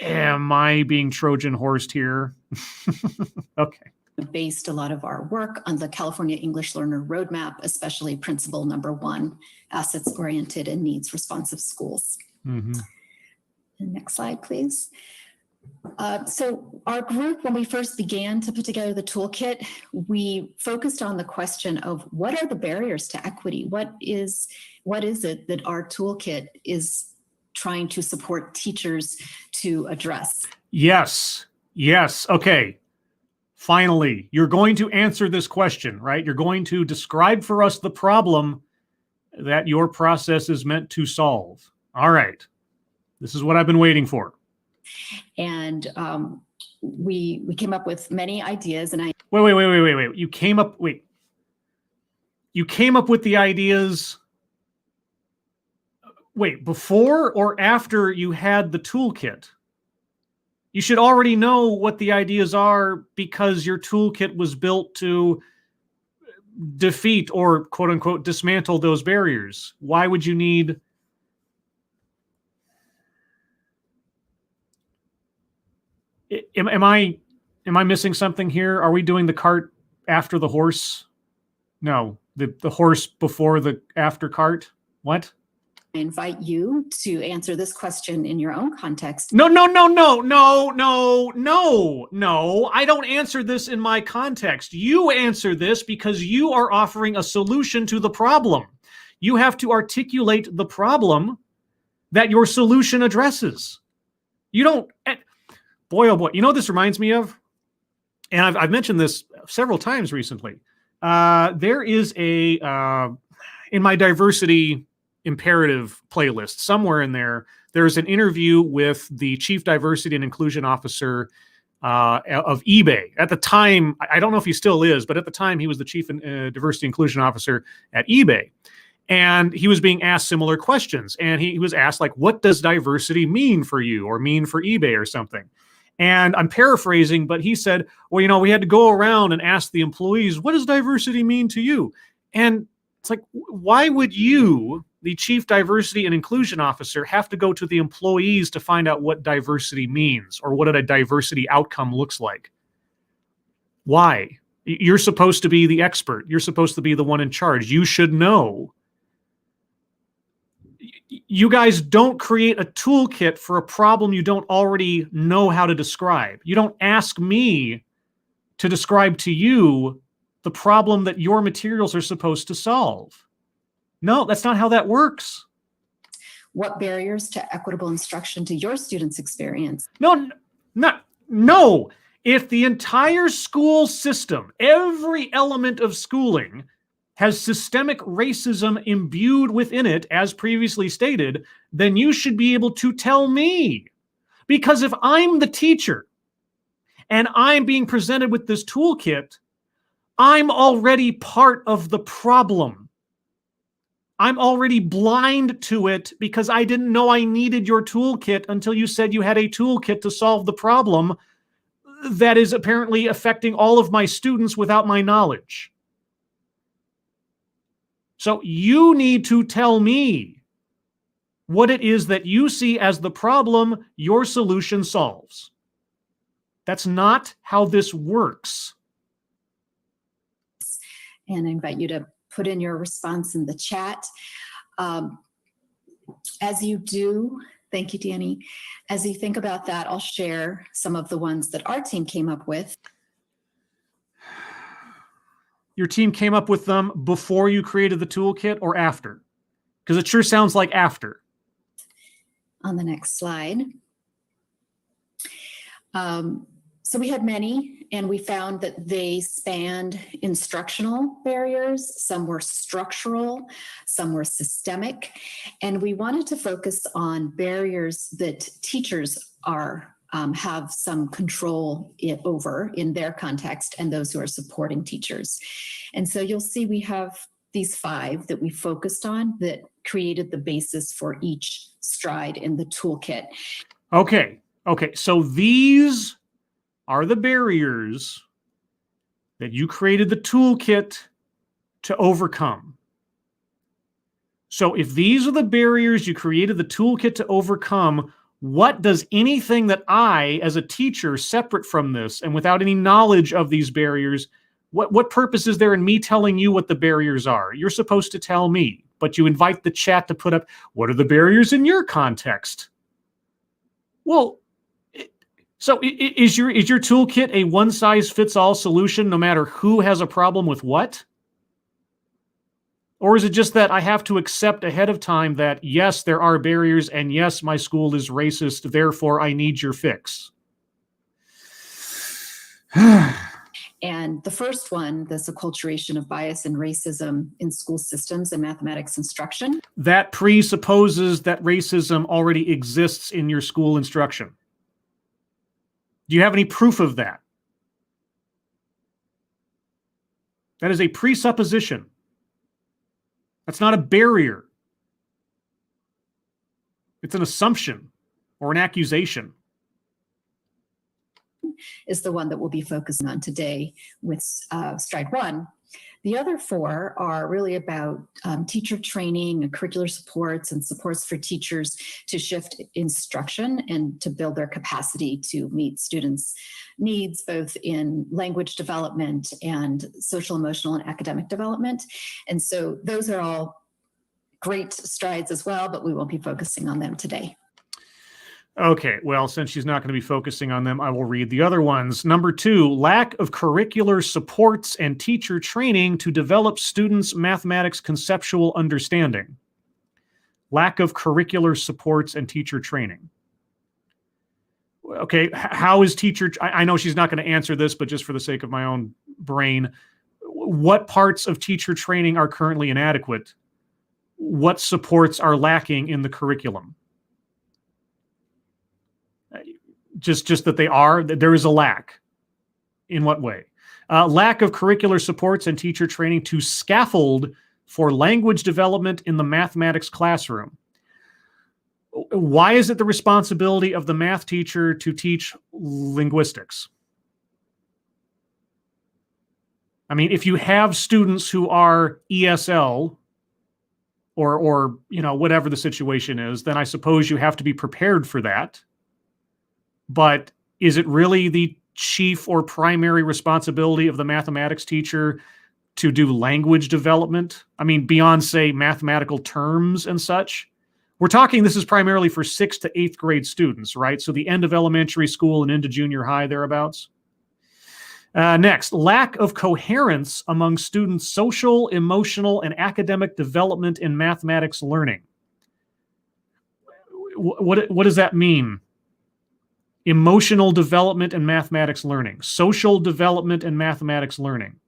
am I being Trojan horsed here? Okay. Based a lot of our work on the California English Learner Roadmap, especially principle number 1, assets-oriented and needs-responsive schools. Mm-hmm. Next slide, please. So our group, when we first began to put together the toolkit, we focused on the question of what are the barriers to equity? What is it that our toolkit is trying to support teachers to address? Yes. Okay. Finally, you're going to answer this question, right? You're going to describe for us the problem that your process is meant to solve. All right. This is what I've been waiting for. And we came up with many ideas, and Wait. You came up with the ideas. Wait, before or after you had the toolkit? You should already know what the ideas are because your toolkit was built to defeat or quote unquote dismantle those barriers. Why would you need? Am I missing something here? Are we doing the cart after the horse? No, the horse before the after cart. What? I invite you to answer this question in your own context. No. I don't answer this in my context. You answer this because you are offering a solution to the problem. You have to articulate the problem that your solution addresses. You don't, boy, oh boy. You know what this reminds me of? And I've mentioned this several times recently. There is in my diversity imperative playlist, somewhere in there's an interview with the Chief Diversity and Inclusion Officer of eBay. At the time, I don't know if he still is, but at the time he was the Chief Diversity Inclusion Officer at eBay. And he was being asked similar questions. And he was asked, like, what does diversity mean for you or mean for eBay or something? And I'm paraphrasing, but he said, well, we had to go around and ask the employees, what does diversity mean to you? And it's like, why would you, the Chief Diversity and Inclusion Officer, have to go to the employees to find out what diversity means or what a diversity outcome looks like? Why? You're supposed to be the expert. You're supposed to be the one in charge. You should know. You guys don't create a toolkit for a problem you don't already know how to describe. You don't ask me to describe to you the problem that your materials are supposed to solve. No, that's not how that works. What barriers to equitable instruction do your students experience? No. If the entire school system, every element of schooling, has systemic racism imbued within it, as previously stated, then you should be able to tell me. Because if I'm the teacher and I'm being presented with this toolkit, I'm already part of the problem. I'm already blind to it because I didn't know I needed your toolkit until you said you had a toolkit to solve the problem that is apparently affecting all of my students without my knowledge. So you need to tell me what it is that you see as the problem your solution solves. That's not how this works. And I invite you to put in your response in the chat. As you do, thank you, Danny. As you think about that, I'll share some of the ones that our team came up with. Your team came up with them before you created the toolkit or after? Because it sure sounds like after. On the next slide. So we had many, and we found that they spanned instructional barriers. Some were structural, some were systemic, and we wanted to focus on barriers that teachers are have some control over in their context, and those who are supporting teachers. And so you'll see we have these 5 that we focused on that created the basis for each stride in the toolkit. Okay. So these are the barriers that you created the toolkit to overcome. So if these are the barriers you created the toolkit to overcome, what does anything that I, as a teacher, separate from this and without any knowledge of these barriers, what purpose is there in me telling you what the barriers are? You're supposed to tell me, but you invite the chat to put up, what are the barriers in your context? Well, so is your toolkit a one-size-fits-all solution no matter who has a problem with what? Or is it just that I have to accept ahead of time that, yes, there are barriers, and yes, my school is racist, therefore I need your fix? And the first one, this acculturation of bias and racism in school systems and mathematics instruction. That presupposes that racism already exists in your school instruction. Do you have any proof of that? That is a presupposition. That's not a barrier. It's an assumption or an accusation. Is the one that we'll be focusing on today with stride 1. The other 4 are really about teacher training and curricular supports and supports for teachers to shift instruction and to build their capacity to meet students' needs, both in language development and social, emotional, and academic development. And so those are all great strides as well, but we won't be focusing on them today. Okay, well, since she's not going to be focusing on them, I will read the other ones. Number 2, lack of curricular supports and teacher training to develop students' mathematics conceptual understanding. Lack of curricular supports and teacher training. Okay, how is teacher... I know she's not going to answer this, but just for the sake of my own brain, what parts of teacher training are currently inadequate? What supports are lacking in the curriculum? Just that there is a lack. In what way? Lack of curricular supports and teacher training to scaffold for language development in the mathematics classroom. Why is it the responsibility of the math teacher to teach linguistics? I mean, if you have students who are ESL or whatever the situation is, then I suppose you have to be prepared for that. But is it really the chief or primary responsibility of the mathematics teacher to do language development? I mean, beyond, say, mathematical terms and such. We're talking, this is primarily for 6th to 8th grade students, right? So the end of elementary school and into junior high, thereabouts. Next, lack of coherence among students' social, emotional, and academic development in mathematics learning. What does that mean? Emotional development and mathematics learning. Social development and mathematics learning.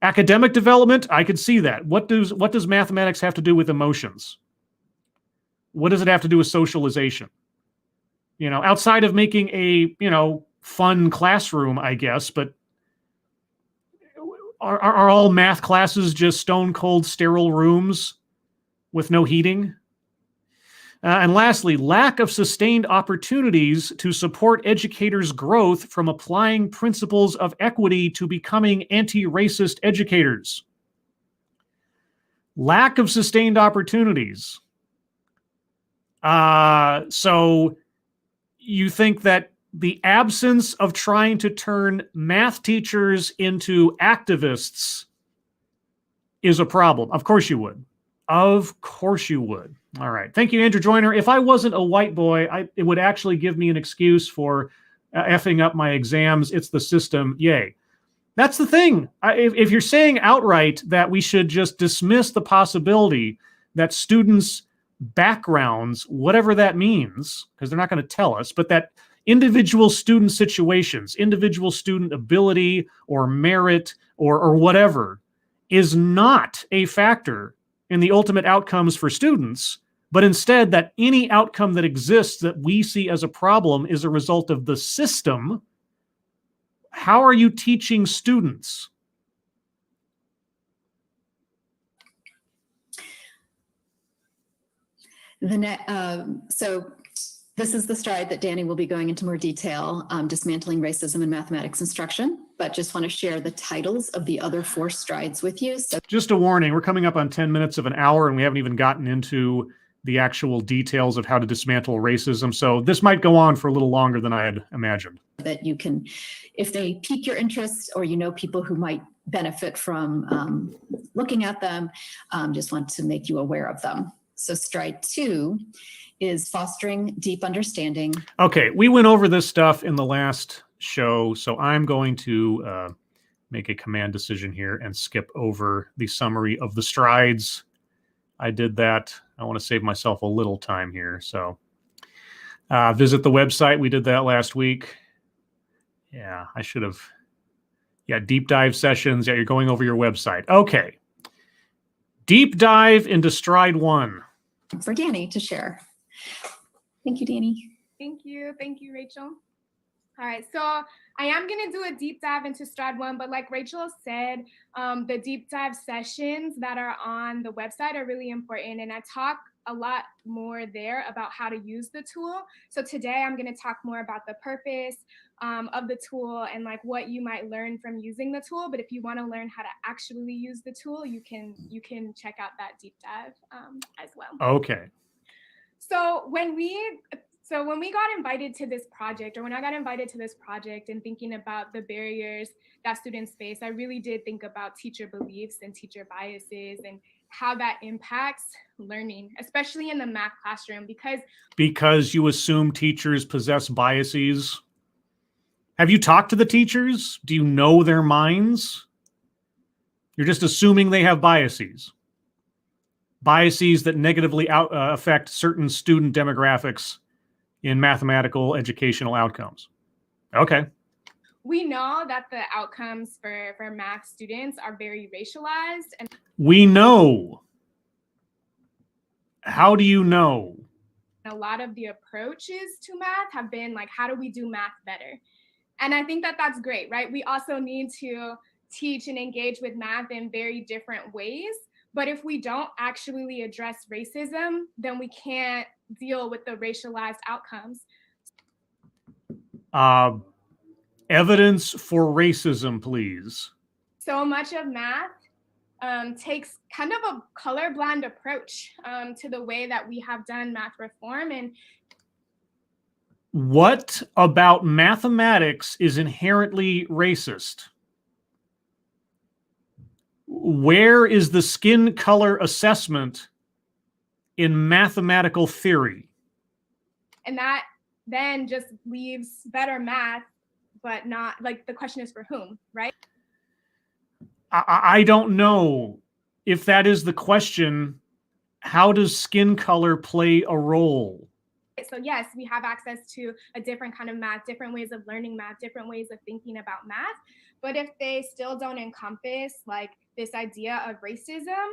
Academic development, I could see that. What does mathematics have to do with emotions? What does it have to do with socialization? Outside of making a, fun classroom, I guess, but are all math classes just stone cold sterile rooms with no heating? And lastly, lack of sustained opportunities to support educators' growth from applying principles of equity to becoming anti-racist educators. Lack of sustained opportunities. So you think that the absence of trying to turn math teachers into activists is a problem? Of course you would. Of course you would. All right. Thank you, Andrew Joyner. If I wasn't a white boy, it would actually give me an excuse for effing up my exams. It's the system. Yay. That's the thing. If you're saying outright that we should just dismiss the possibility that students' backgrounds, whatever that means, because they're not going to tell us, but that individual student situations, individual student ability or merit or whatever is not a factor in the ultimate outcomes for students, but instead that any outcome that exists that we see as a problem is a result of the system, how are you teaching students? So this is the stride that Danny will be going into more detail, dismantling racism in mathematics instruction, but just want to share the titles of the other 4 strides with you. So just a warning, we're coming up on 10 minutes of an hour and we haven't even gotten into the actual details of how to dismantle racism. So this might go on for a little longer than I had imagined. That you can, if they pique your interest or you know people who might benefit from looking at them, just want to make you aware of them. So stride 2 is fostering deep understanding. Okay, we went over this stuff in the last show, so I'm going to make a command decision here and skip over the summary of the strides. I did that. I want to save myself a little time here. So visit the website. We did that last week. Yeah, I should have. Yeah, deep dive sessions. Yeah, you're going over your website. Okay. Deep dive into stride 1. For Danny to share. Thank you, Danny. Thank you, Rachel. All right, so I am going to do a deep dive into stride 1, but like Rachel said, the deep dive sessions that are on the website are really important, and I talk a lot more there about how to use the tool. So today I'm going to talk more about the purpose of the tool and like what you might learn from using the tool. But if you want to learn how to actually use the tool, you can check out that deep dive as well. Okay. So when we got invited to this project, or when I got invited to this project and thinking about the barriers that students face, I really did think about teacher beliefs and teacher biases and how that impacts learning, especially in the math classroom, because you assume teachers possess biases. Have you talked to the teachers? Do you know their minds? You're just assuming they have biases. Biases that negatively affect certain student demographics in mathematical educational outcomes. Okay. we know that the outcomes for math students are very racialized. And we know. How do you know? a lot of the approaches to math have been like, how do we do math better? And I think that that's great, right? We also need to teach and engage with math in very different ways. But if we don't actually address racism, then we can't deal with the racialized outcomes. Evidence for racism, please. So much of math takes kind of a colorblind approach to the way that we have done math reform. And what about mathematics is inherently racist? Where is the skin color assessment in mathematical theory? And that then just leaves better math, but not, like, the question is for whom, right? I don't know if that is the question. How does skin color play a role? So yes, we have access to a different kind of math, different ways of learning math, different ways of thinking about math. But if they still don't encompass like this idea of racism,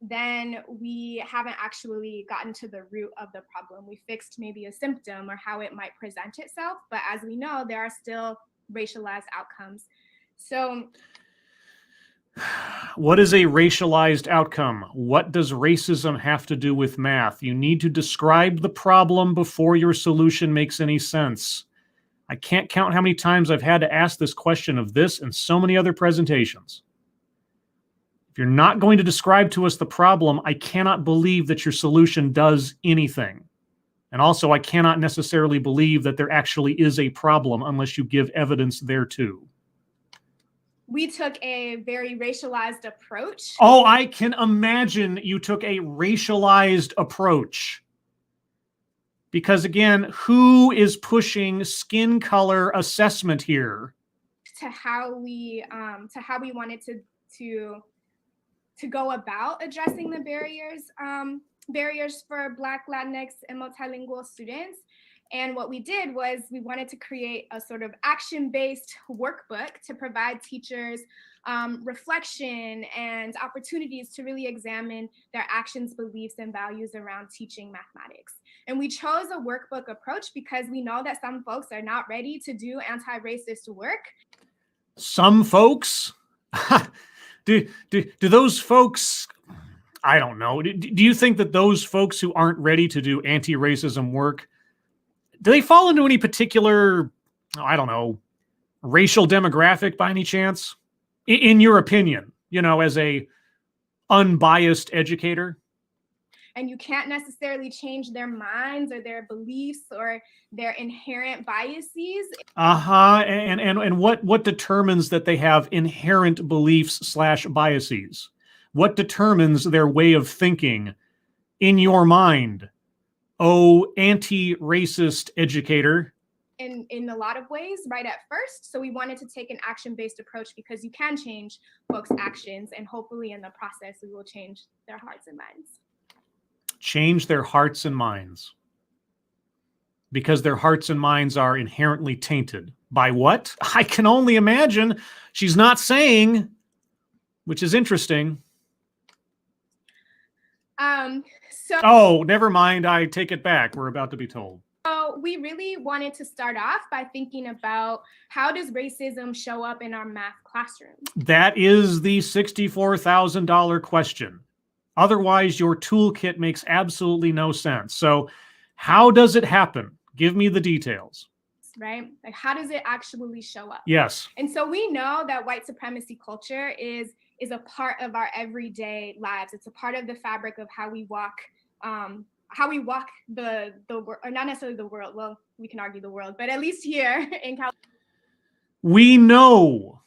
then we haven't actually gotten to the root of the problem. We fixed maybe a symptom or how it might present itself. But as we know, there are still racialized outcomes. So what is a racialized outcome? What does racism have to do with math? You need to describe the problem before your solution makes any sense. I can't count how many times I've had to ask this question of this and so many other presentations. If you're not going to describe to us the problem, I cannot believe that your solution does anything. And also, I cannot necessarily believe that there actually is a problem unless you give evidence thereto. we took a very racialized approach. Oh, I can imagine you took a racialized approach. Because again, who is pushing skin color assessment here? To how we wanted to go about addressing the barriers for Black, Latinx, and multilingual students. And what we did was we wanted to create a sort of action-based workbook to provide teachers reflection and opportunities to really examine their actions, beliefs, and values around teaching mathematics. And we chose a workbook approach because we know that some folks are not ready to do anti-racist work. Some folks? do those folks, I don't know. Do you think that those folks who aren't ready to do anti-racism work, do they fall into any particular, I don't know, racial demographic by any chance? In your opinion, you know, as a unbiased educator? And you can't necessarily change their minds or their beliefs or their inherent biases. And what determines that they have inherent beliefs / biases? What determines their way of thinking in your mind? Oh, anti-racist educator. In a lot of ways right at first. So we wanted to take an action-based approach because you can change folks' actions, and hopefully in the process we will change their hearts and minds. Change their hearts and minds. Because their hearts and minds are inherently tainted. By what? I can only imagine. She's not saying, which is interesting. Oh, never mind. I take it back. We're about to be told. So we really wanted to start off by thinking about how does racism show up in our math classrooms? That is the $64,000 question. Otherwise, your toolkit makes absolutely no sense. So how does it happen? Give me the details. Right? Like, how does it actually show up? Yes. And so we know that white supremacy culture is a part of our everyday lives. It's a part of the fabric of how we walk the world, or not necessarily the world. Well, we can argue the world, but at least here in California. We know.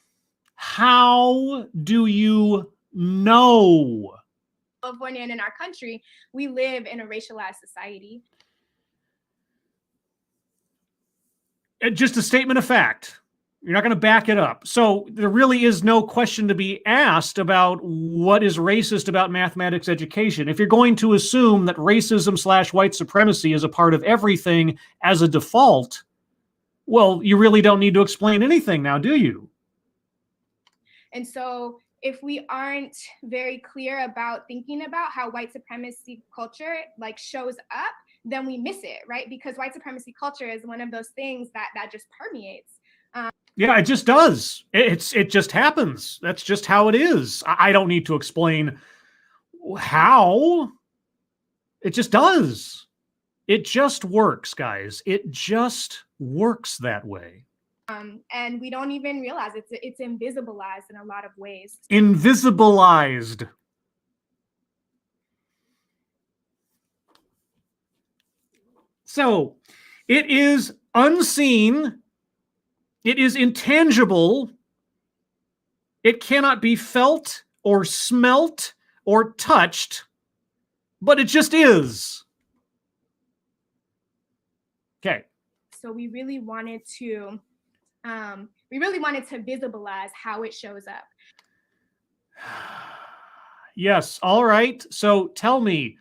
How do you know? California and in our country, we live in a racialized society. Just a statement of fact. You're not going to back it up. So there really is no question to be asked about what is racist about mathematics education. If you're going to assume that racism / white supremacy is a part of everything as a default, well, you really don't need to explain anything now, do you? And so if we aren't very clear about thinking about how white supremacy culture like shows up, then we miss it, right? Because white supremacy culture is one of those things that just permeates. Yeah, it just does. It just happens. That's just how it is. I don't need to explain how. It just does. It just works, guys. It just works that way. And we don't even realize it's invisibilized in a lot of ways. Invisibilized. So, it is unseen. It is intangible. It cannot be felt or smelt or touched, but it just is. Okay. So we really wanted to visibilize how it shows up. Yes. All right. So tell me,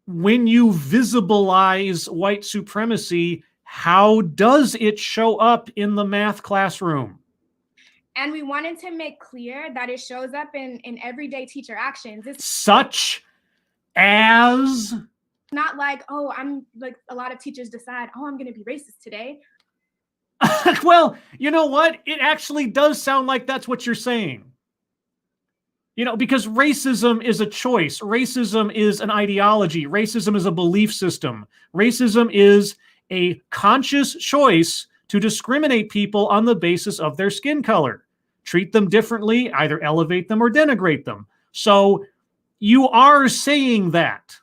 when you visibilize white supremacy, how does it show up in the math classroom? And we wanted to make clear that it shows up in everyday teacher actions. It's such as? Not like, oh, I'm like a lot of teachers decide, oh, I'm going to be racist today. Well, you know what? It actually does sound like that's what you're saying. You know, because racism is a choice. Racism is an ideology. Racism is a belief system. Racism is a conscious choice to discriminate people on the basis of their skin color. Treat them differently, either elevate them or denigrate them. So you are saying that.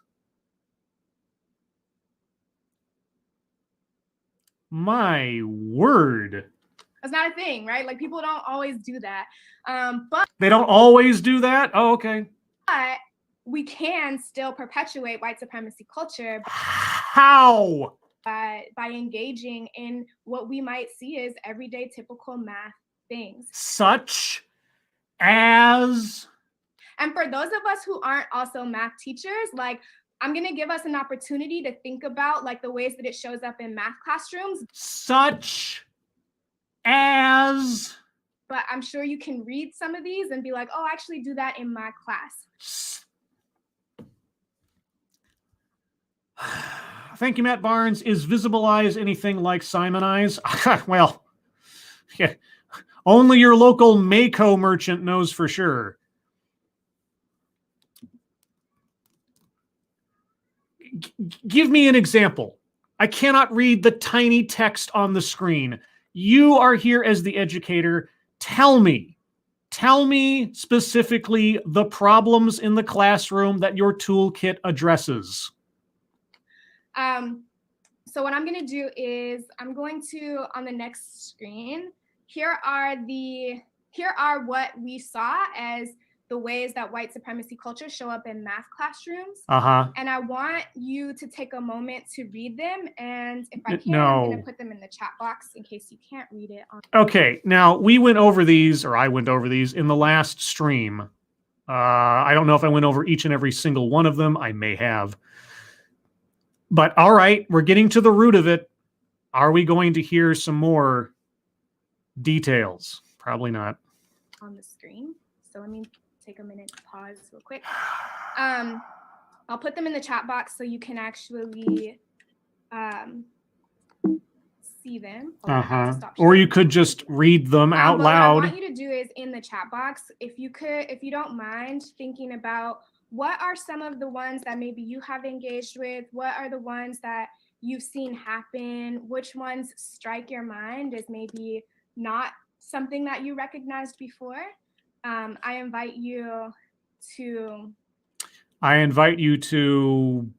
My word. That's not a thing, right? Like, people don't always do that. But they don't always do that? Oh, okay. But we can still perpetuate white supremacy culture. How? By engaging in what we might see as everyday typical math things. Such as? And for those of us who aren't also math teachers, like, I'm going to give us an opportunity to think about like the ways that it shows up in math classrooms. Such as? but I'm sure you can read some of these and be like, oh, I actually do that in my class. Thank you, Matt Barnes. Is Visibilize anything like Simonize? Well, yeah, only your local Mako merchant knows for sure. Give me an example. I cannot read the tiny text on the screen. You are here as the educator. Tell me specifically the problems in the classroom that your toolkit addresses. So what I'm going to do is I'm going to, on the next screen, here are what we saw as the ways that white supremacy culture show up in math classrooms. And I want you to take a moment to read them. And if I can, I'm going to put them in the chat box in case you can't read it. Okay, now we went over these, or I went over these in the last stream. I don't know if I went over each and every single one of them. I may have. But all right, we're getting to the root of it. Are we going to hear some more details? Probably not. On the screen. So let me take a minute to pause real quick. I'll put them in the chat box so you can actually see them. Or you could just read them out loud. What I want you to do is in the chat box, if you don't mind thinking about what are some of the ones that maybe you have engaged with, what are the ones that you've seen happen, which ones strike your mind as maybe not something that you recognized before. I invite you to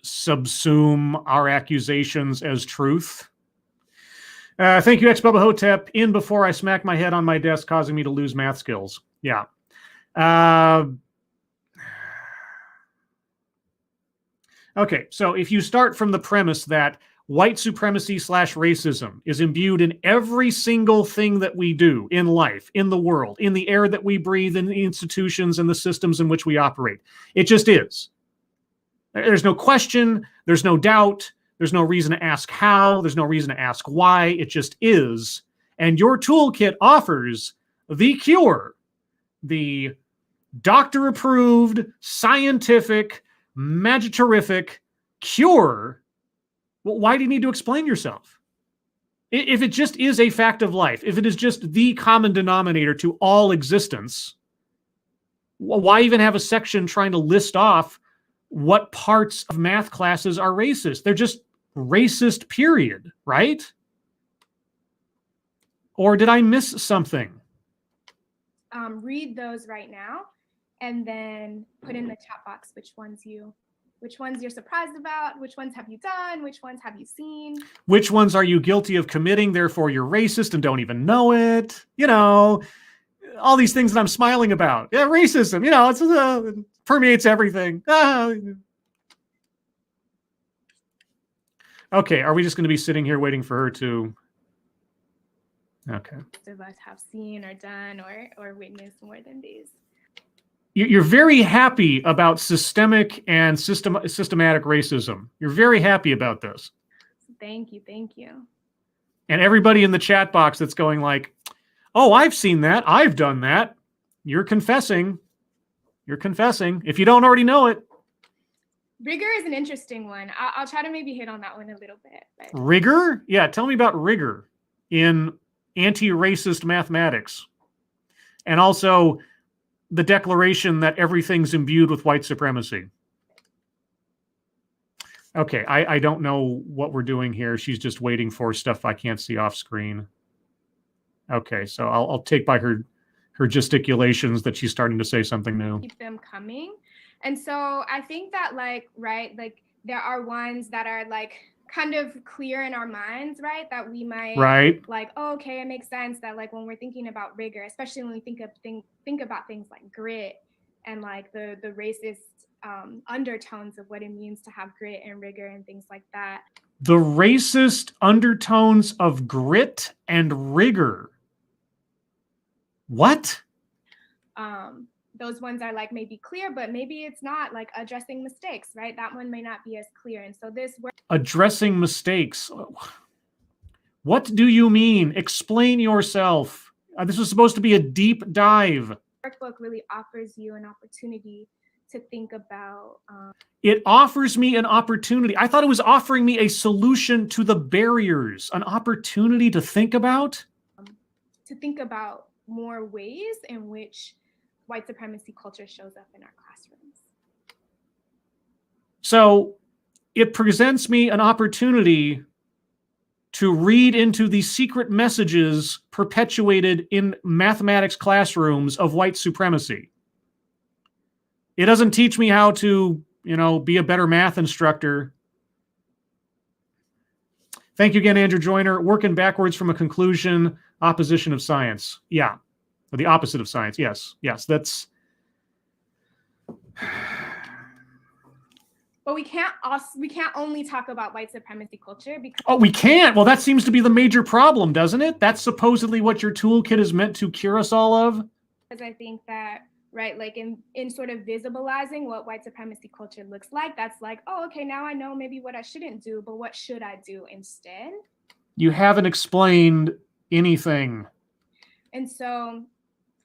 subsume our accusations as truth. Thank you, ex-Bubba Hotep. In before I smack my head on my desk, causing me to lose math skills. Yeah. Okay, so if you start from the premise that white supremacy / racism is imbued in every single thing that we do in life, in the world, in the air that we breathe, in the institutions and the systems in which we operate. It just is. There's no question. There's no doubt. There's no reason to ask how. There's no reason to ask why. It just is. And your toolkit offers the cure, the doctor-approved, scientific, magic-terrific cure. Well, why do you need to explain yourself? If it just is a fact of life, if it is just the common denominator to all existence, why even have a section trying to list off what parts of math classes are racist? They're just racist, period, right? Or did I miss something? Read those right now and then put in the chat box which ones you're surprised about, which ones have you done, which ones have you seen? Which ones are you guilty of committing, therefore you're racist and don't even know it? You know, all these things that I'm smiling about. Yeah, racism, you know, it permeates everything. Okay, are we just going to be sitting here waiting for her to... Okay. Of us have seen or done or witnessed more than these. You're very happy about systemic and systematic racism. You're very happy about this. Thank you. And everybody in the chat box that's going like, oh, I've seen that. I've done that. You're confessing. If you don't already know it. Rigor is an interesting one. I'll try to maybe hit on that one a little bit. But... Rigor? Yeah, tell me about rigor in anti-racist mathematics. And also the declaration that everything's imbued with white supremacy. Okay, I don't know what we're doing here. She's just waiting for stuff I can't see off screen. Okay, so I'll take by her gesticulations that she's starting to say something new. Keep them coming. And so I think that there are ones that are like kind of clear in our minds, right? That we might like, oh, okay, it makes sense that like when we're thinking about rigor, especially when we think about things like grit and like the racist undertones of what it means to have grit and rigor and things like that. The racist undertones of grit and rigor. What? Those ones are like maybe clear, but maybe it's not, like addressing mistakes, right? That one may not be as clear. And so addressing mistakes. What do you mean? Explain yourself. This was supposed to be a deep dive. Workbook really offers you an opportunity to think about. It offers me an opportunity. I thought it was offering me a solution to the barriers, an opportunity to think about. More ways in which white supremacy culture shows up in our classrooms. So it presents me an opportunity to read into the secret messages perpetuated in mathematics classrooms of white supremacy. It doesn't teach me how to, be a better math instructor. Thank you again, Andrew Joyner. Working backwards from a conclusion, opposition of science. Yeah, or the opposite of science. Yes, that's. But we can't only talk about white supremacy culture because. Oh, we can't. Well, that seems to be the major problem, doesn't it? That's supposedly what your toolkit is meant to cure us all of. Because I think that, right, like in sort of visibilizing what white supremacy culture looks like, that's like, oh, okay, now I know maybe what I shouldn't do, but what should I do instead? You haven't explained anything. And so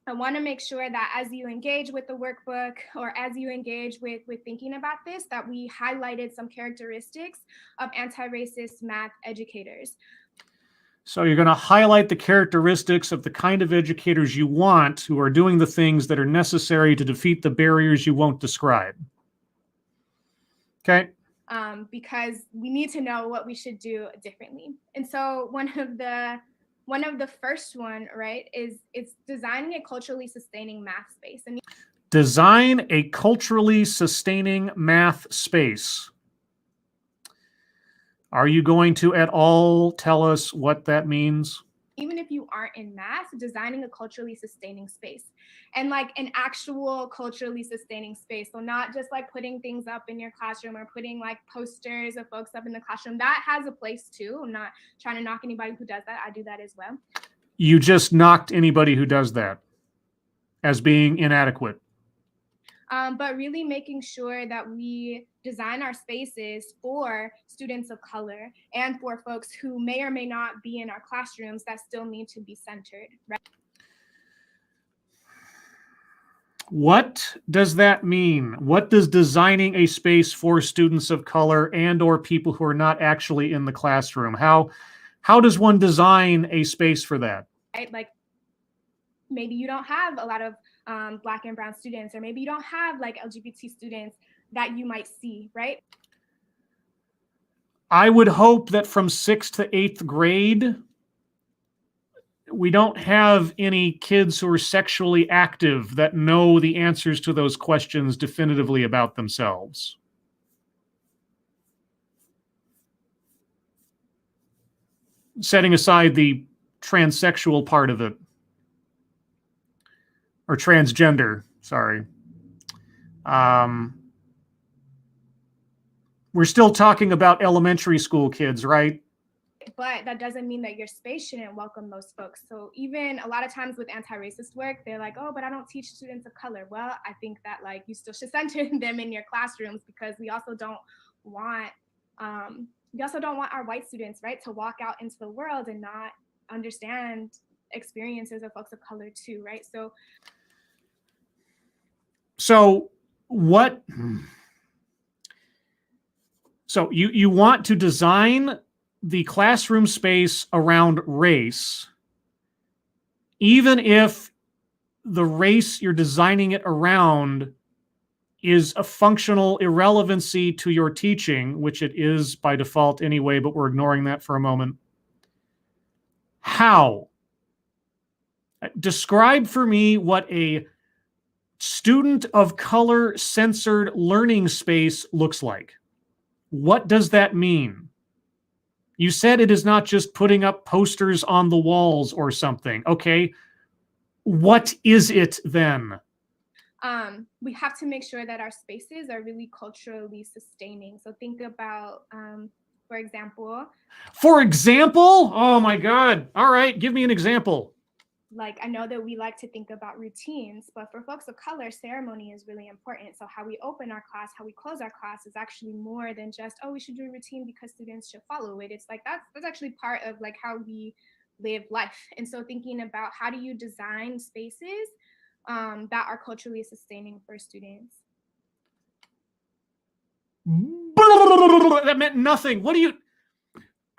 I want to make sure that as you engage with the workbook or as you engage with thinking about this, that we highlighted some characteristics of anti-racist math educators. So you're going to highlight the characteristics of the kind of educators you want who are doing the things that are necessary to defeat the barriers you won't describe. Okay. Because we need to know what we should do differently. And so one of the first one, right, is it's designing a culturally sustaining math space. And design a culturally sustaining math space. Are you going to at all tell us what that means? Even if you aren't in math, designing a culturally sustaining space and like an actual culturally sustaining space. So not just like putting things up in your classroom or putting like posters of folks up in the classroom. That has a place too. I'm not trying to knock anybody who does that. I do that as well. You just knocked anybody who does that as being inadequate. But really making sure that we design our spaces for students of color and for folks who may or may not be in our classrooms that still need to be centered, right? What does that mean? What does designing a space for students of color and or people who are not actually in the classroom? How does one design a space for that? Right? Like maybe you don't have a lot of Black and brown students, or maybe you don't have like LGBT students that you might see, right? I would hope that from 6th to 8th grade, we don't have any kids who are sexually active that know the answers to those questions definitively about themselves. Setting aside the transsexual part of it, or transgender, sorry. We're still talking about elementary school kids, right? But that doesn't mean that your space shouldn't welcome those folks. So even a lot of times with anti-racist work, they're like, oh, but I don't teach students of color. Well, I think that like you still should center them in your classrooms, because we also don't want our white students, right, to walk out into the world and not understand experiences of folks of color too, right? So what? So you want to design the classroom space around race, even if the race you're designing it around is a functional irrelevancy to your teaching, which it is by default anyway, but we're ignoring that for a moment. How? Describe for me what a student of color censored learning space looks like. What does that mean? You said it is not just putting up posters on the walls or something. Okay. What is it then? We have to make sure that our spaces are really culturally sustaining. So think about, for example. For example? Oh my God. All right. Give me an example. Like, I know that we like to think about routines, but for folks of color, ceremony is really important. So how we open our class, how we close our class is actually more than just, oh, we should do a routine because students should follow it. It's like, that's actually part of like how we live life. And so thinking about how do you design spaces that are culturally sustaining for students. That meant nothing. What do you...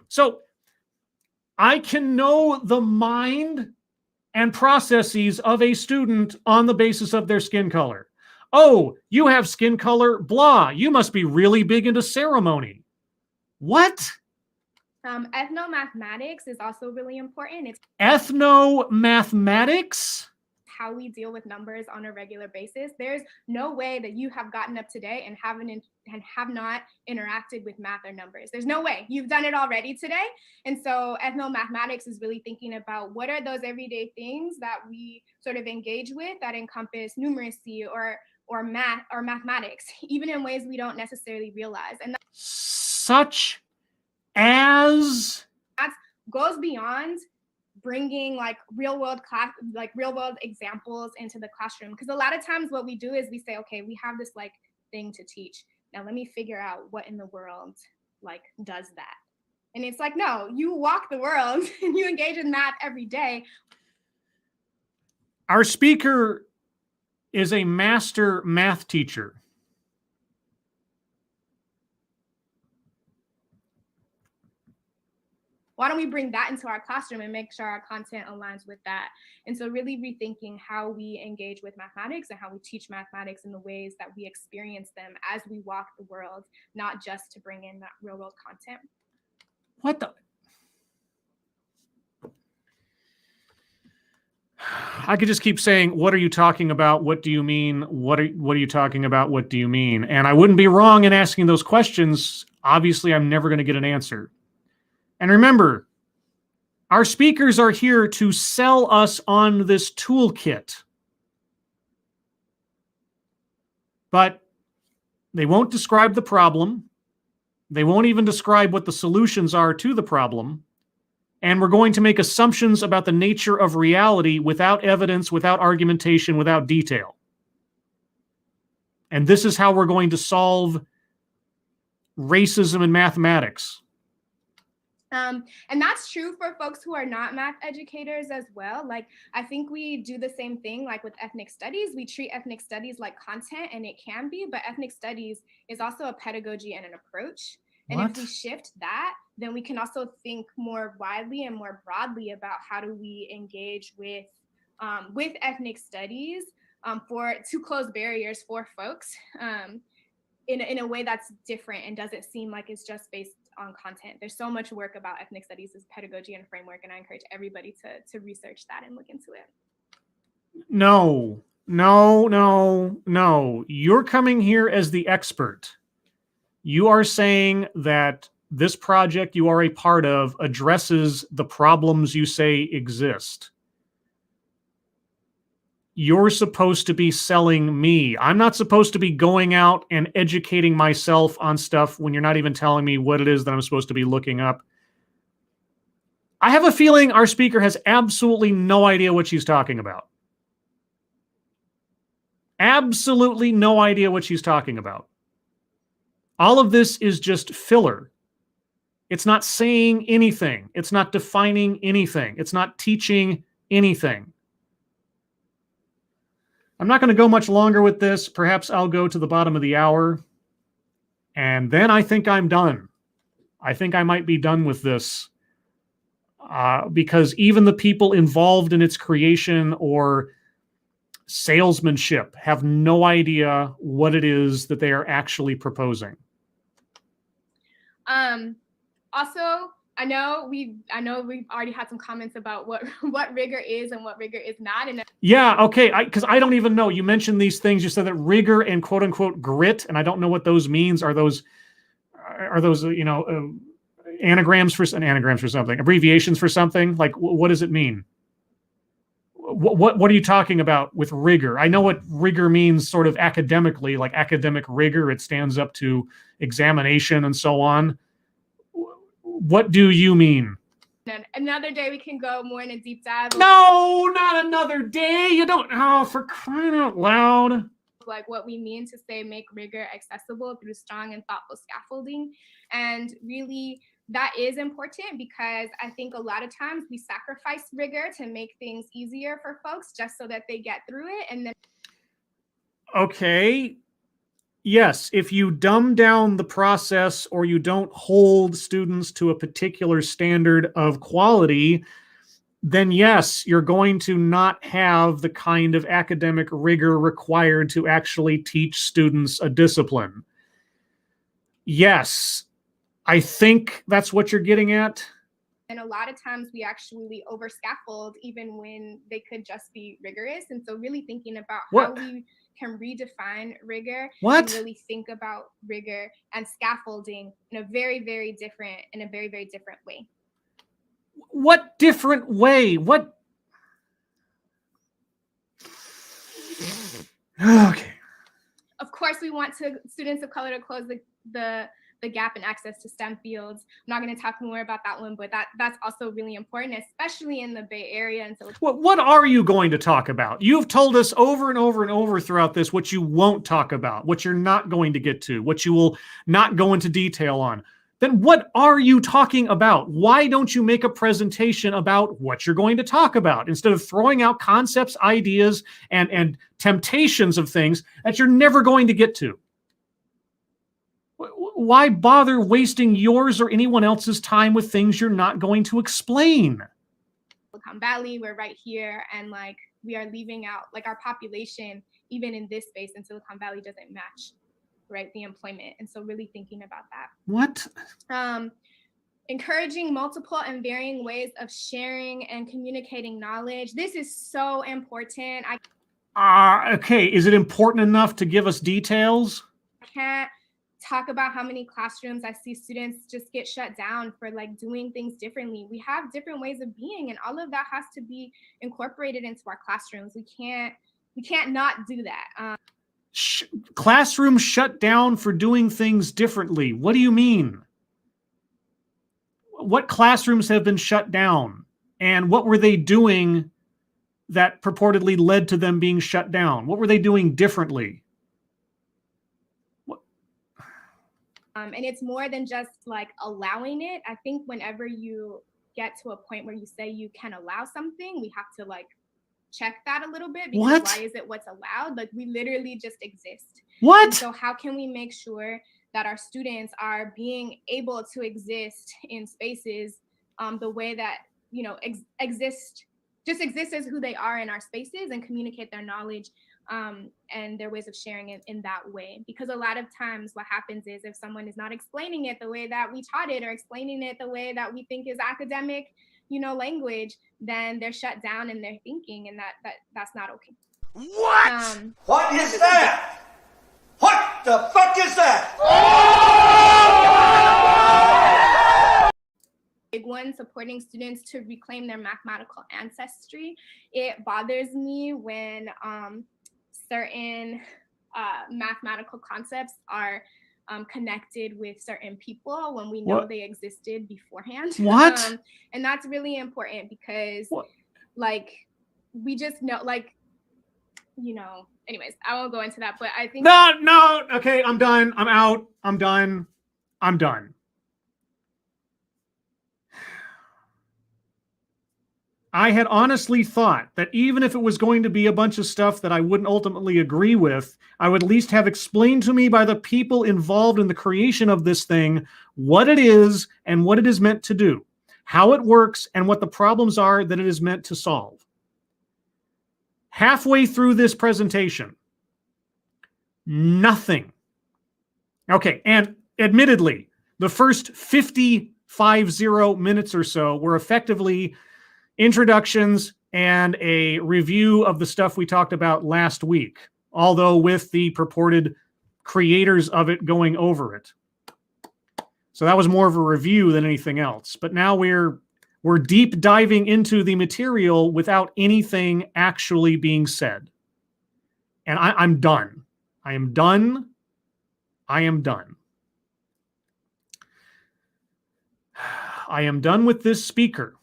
So I can know the mind and processes of a student on the basis of their skin color. Oh, you have skin color, blah. You must be really big into ceremony. What? Ethnomathematics is also really important. It's Ethnomathematics? how we deal with numbers on a regular basis. There's no way that you have gotten up today and have not interacted with math or numbers. There's no way. You've done it already today. And so ethnomathematics is really thinking about what are those everyday things that we sort of engage with that encompass numeracy or math or mathematics, even in ways we don't necessarily realize. And such as that goes beyond bringing like real world examples into the classroom. Because a lot of times what we do is we say, okay, we have this like thing to teach. Now let me figure out what in the world like does that. And it's like, no, you walk the world and you engage in math every day. Our speaker is a master math teacher. Why don't we bring that into our classroom and make sure our content aligns with that? And so really rethinking how we engage with mathematics and how we teach mathematics in the ways that we experience them as we walk the world, not just to bring in that real world content. What the? I could just keep saying, what are you talking about? What do you mean? What are you talking about? What do you mean? And I wouldn't be wrong in asking those questions. Obviously, I'm never going to get an answer. And remember, our speakers are here to sell us on this toolkit. But they won't describe the problem. They won't even describe what the solutions are to the problem. And we're going to make assumptions about the nature of reality without evidence, without argumentation, without detail. And this is how we're going to solve racism in mathematics. And that's true for folks who are not math educators as well. Like, I think we do the same thing like with ethnic studies. We treat ethnic studies like content, and it can be, but ethnic studies is also a pedagogy and an approach. And if we shift that, then we can also think more widely and more broadly about how do we engage with ethnic studies to close barriers for folks in a way that's different and doesn't seem like it's just based on content. There's so much work about ethnic studies as pedagogy and framework, and I encourage everybody to research that and look into it. No. You're coming here as the expert. You are saying that this project you are a part of addresses the problems you say exist. You're supposed to be selling me. I'm not supposed to be going out and educating myself on stuff when you're not even telling me what it is that I'm supposed to be looking up. I have a feeling our speaker has absolutely no idea what she's talking about. Absolutely no idea what she's talking about. All of this is just filler. It's not saying anything. It's not defining anything. It's not teaching anything. I'm not going to go much longer with this. Perhaps I'll go to the bottom of the hour. And then I think I'm done. I think I might be done with this. Because even the people involved in its creation or salesmanship have no idea what it is that they are actually proposing. Also, I know we've already had some comments about what rigor is and what rigor is not. And yeah, okay, because I don't even know. You mentioned these things. You said that rigor and quote unquote grit, and I don't know what those means. Are those anagrams for something, abbreviations for something? Like, what does it mean? What are you talking about with rigor? I know what rigor means sort of academically, like academic rigor. It stands up to examination and so on. What do you mean? Another day we can go more in a deep dive. No, not another day. You don't. Oh, for crying out loud. Like what we mean to say make rigor accessible through strong and thoughtful scaffolding, and really that is important, because I think a lot of times we sacrifice rigor to make things easier for folks just so that they get through it. And then Okay. Yes, if you dumb down the process or you don't hold students to a particular standard of quality, then yes, you're going to not have the kind of academic rigor required to actually teach students a discipline. Yes, I think that's what you're getting at. And a lot of times we actually over scaffold even when they could just be rigorous. And so really thinking about how we can redefine rigor and really think about rigor and scaffolding in a very, very different way. What different way? What? Okay. Of course, we want students of color to close the gap in access to STEM fields. I'm not going to talk more about that one, but that's also really important, especially in the Bay Area. And so, what are you going to talk about? You've told us over and over and over throughout this what you won't talk about, what you're not going to get to, what you will not go into detail on. Then what are you talking about? Why don't you make a presentation about what you're going to talk about instead of throwing out concepts, ideas, and temptations of things that you're never going to get to? Why bother wasting yours or anyone else's time with things you're not going to explain? Silicon Valley, we're right here, and like we are leaving out, like our population, even in this space in Silicon Valley, doesn't match, right, the employment. And so really thinking about that. What? Encouraging multiple and varying ways of sharing and communicating knowledge. This is so important. Okay, is it important enough to give us details? I can't talk about how many classrooms I see students just get shut down for like doing things differently. We have different ways of being, and all of that has to be incorporated into our classrooms. We can't not do that. Classrooms shut down for doing things differently. What do you mean? What classrooms have been shut down? And what were they doing that purportedly led to them being shut down? What were they doing differently? And it's more than just like allowing it. I think whenever you get to a point where you say you can allow something, we have to like check that a little bit, because why is it what's allowed? Like we literally just exist. What? And so how can we make sure that our students are being able to exist in spaces the way that, you know, exist as who they are in our spaces and communicate their knowledge and their ways of sharing it in that way? Because a lot of times what happens is if someone is not explaining it the way that we taught it or explaining it the way that we think is academic, you know, language, then they're shut down in their thinking, and that's not okay. What? What is that? What the fuck is that? Big one, supporting students to reclaim their mathematical ancestry. It bothers me when certain mathematical concepts are connected with certain people when we know they existed beforehand. What? And that's really important because like we just know, like, you know, anyways, I won't go into that, but I think no, okay, I'm done. I'm out. I'm done. I had honestly thought that even if it was going to be a bunch of stuff that I wouldn't ultimately agree with, I would at least have explained to me by the people involved in the creation of this thing what it is and what it is meant to do, how it works, and what the problems are that it is meant to solve. Halfway through this presentation, nothing. Okay, and admittedly, the first 50 minutes or so were effectively introductions and a review of the stuff we talked about last week, although with the purported creators of it going over it. So that was more of a review than anything else. But now we're deep diving into the material without anything actually being said. And I'm done. I am done. I am done. I am done with this speaker.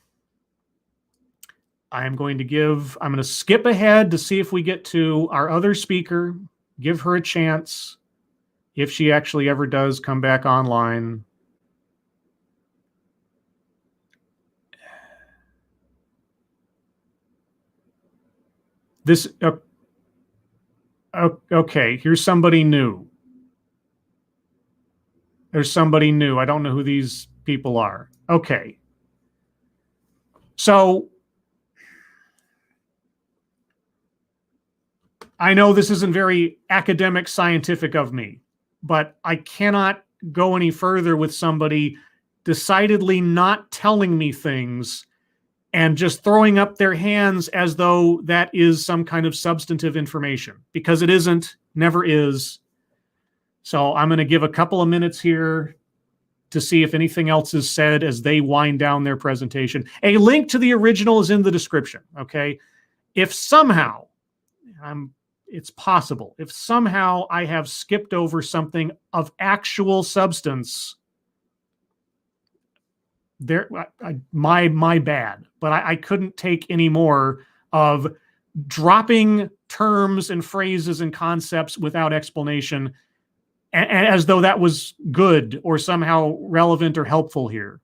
I'm going to skip ahead to see if we get to our other speaker, give her a chance, if she actually ever does come back online. This, okay, here's somebody new. There's somebody new. I don't know who these people are. Okay. So I know this isn't very academic scientific of me, but I cannot go any further with somebody decidedly not telling me things and just throwing up their hands as though that is some kind of substantive information, because it isn't, never is. So I'm going to give a couple of minutes here to see if anything else is said as they wind down their presentation. A link to the original is in the description, okay? If somehow, it's possible, if somehow I have skipped over something of actual substance, my bad. But I couldn't take any more of dropping terms and phrases and concepts without explanation, as though that was good or somehow relevant or helpful here.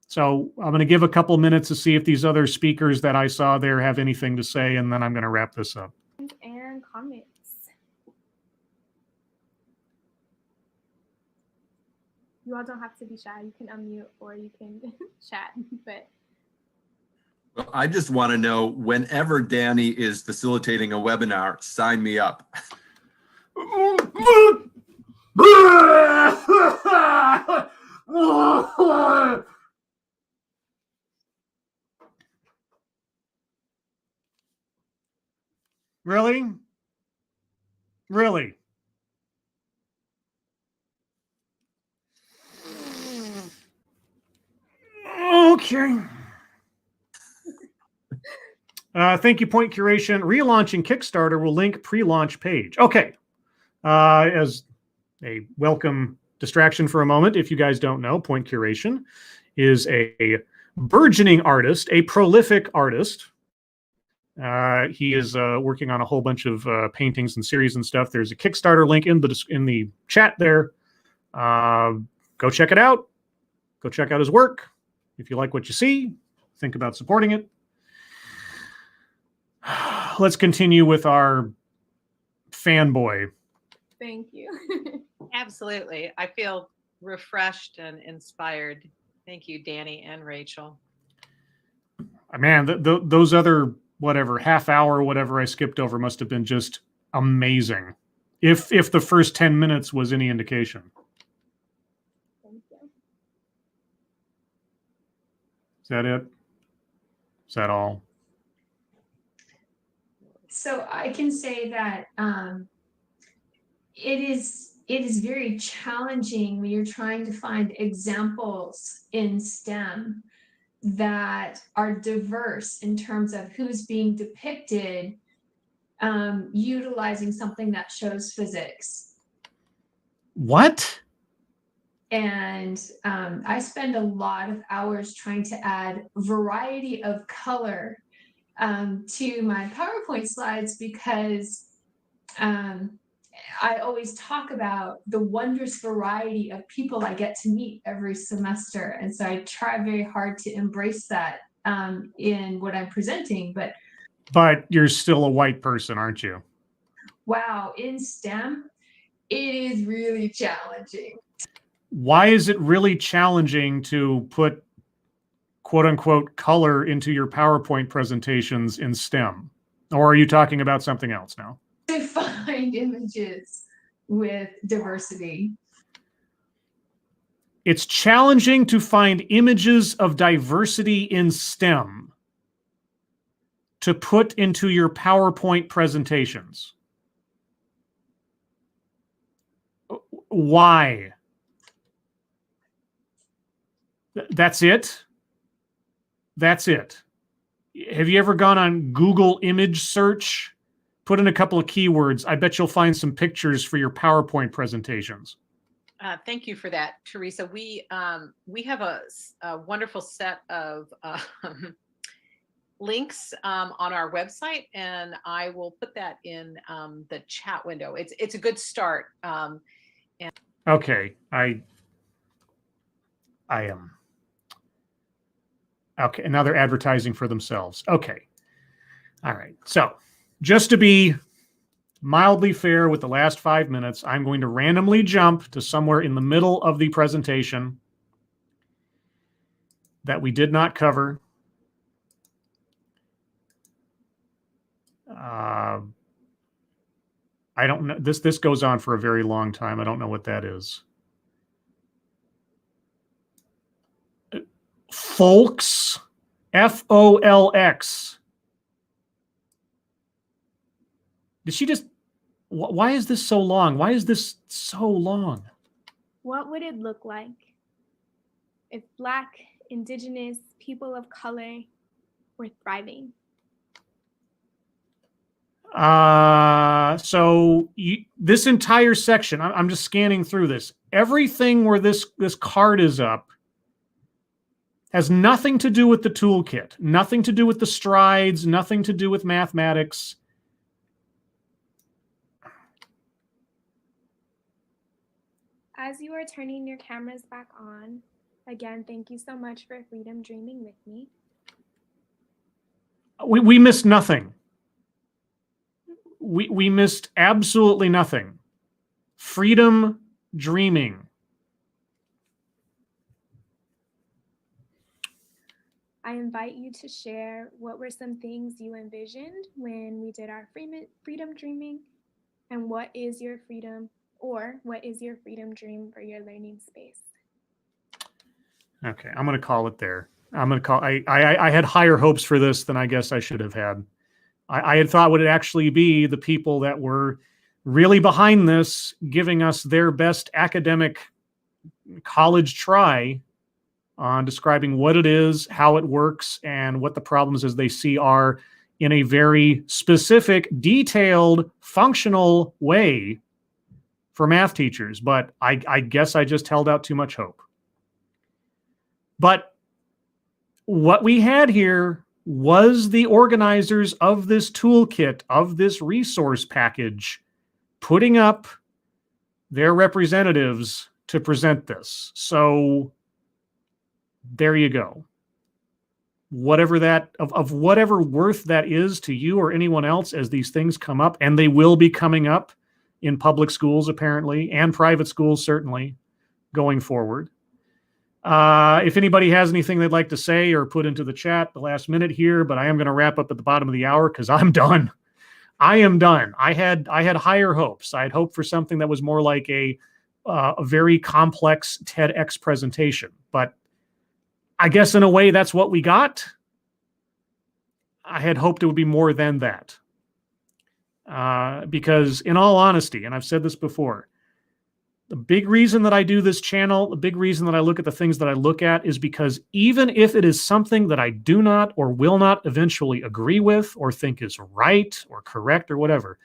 So I'm going to give a couple minutes to see if these other speakers that I saw there have anything to say, and then I'm going to wrap this up. And comments. You all don't have to be shy. You can unmute or you can chat. But Well, I just want to know, whenever Danny is facilitating a webinar, sign me up. Really? Really? Okay. Thank you, Point Curation. Relaunching Kickstarter will link pre-launch page. Okay. As a welcome distraction for a moment, if you guys don't know, Point Curation is a burgeoning artist, a prolific artist. He is working on a whole bunch of paintings and series and stuff. There's a Kickstarter link in the chat there. Go check it out. Go check out his work. If you like what you see, think about supporting it. Let's continue with our fanboy. thank you. Absolutely. I feel refreshed and inspired. Thank you, Danny and Rachel. Man, those other whatever half hour or whatever I skipped over must have been just amazing. If the first 10 minutes was any indication. Thank you. Is that it? Is that all? So I can say that it is very challenging when you're trying to find examples in STEM that are diverse in terms of who's being depicted, utilizing something that shows physics. What? And I spend a lot of hours trying to add variety of color to my PowerPoint slides, because I always talk about the wondrous variety of people I get to meet every semester. And so I try very hard to embrace that in what I'm presenting. But You're still a white person, aren't you? wow, in STEM, it is really challenging. Why is it really challenging to put quote unquote color into your PowerPoint presentations in STEM? Or are you talking about something else now? To find images with diversity. It's challenging to find images of diversity in STEM to put into your PowerPoint presentations. Why? That's it? That's it. Have you ever gone on Google image search? Put in a couple of keywords. I bet you'll find some pictures for your PowerPoint presentations. Thank you for that, Teresa. We have a wonderful set of links on our website, and I will put that in the chat window. It's a good start. Okay, I am. Okay, now they're advertising for themselves. Okay. All right. So just to be mildly fair with the last 5 minutes, I'm going to randomly jump to somewhere in the middle of the presentation that we did not cover. I don't know. This goes on for a very long time. I don't know what that is. Folks, Folx. Did she just? Why is this so long? Why is this so long? What would it look like if Black, Indigenous, people of color were thriving? This entire section, I'm just scanning through this. Everything where this card is up has nothing to do with the toolkit, nothing to do with the strides, nothing to do with mathematics. As you are turning your cameras back on, again, thank you so much for freedom dreaming with me. We missed nothing. We missed absolutely nothing. Freedom dreaming. I invite you to share what were some things you envisioned when we did our freedom dreaming, and what is your freedom, or what is your freedom dream for your learning space? Okay, I'm going to call it there. I'm going to call. I had higher hopes for this than I guess I should have had. I had thought would it actually be the people that were really behind this, giving us their best academic college try on describing what it is, how it works, and what the problems as they see are in a very specific, detailed, functional way for math teachers. But I guess I just held out too much hope. But what we had here was the organizers of this toolkit, of this resource package, putting up their representatives to present this. So there you go. Whatever that, of whatever worth that is to you or anyone else as these things come up, and they will be coming up in public schools apparently, and private schools certainly, going forward. If anybody has anything they'd like to say or put into the chat the last minute here, but I am going to wrap up at the bottom of the hour because I'm done. I am done. I had higher hopes. I had hoped for something that was more like a very complex TEDx presentation, but I guess in a way that's what we got. I had hoped it would be more than that. Because in all honesty, and I've said this before, the big reason that I do this channel, the big reason that I look at the things that I look at is because even if it is something that I do not or will not eventually agree with or think is right or correct or whatever,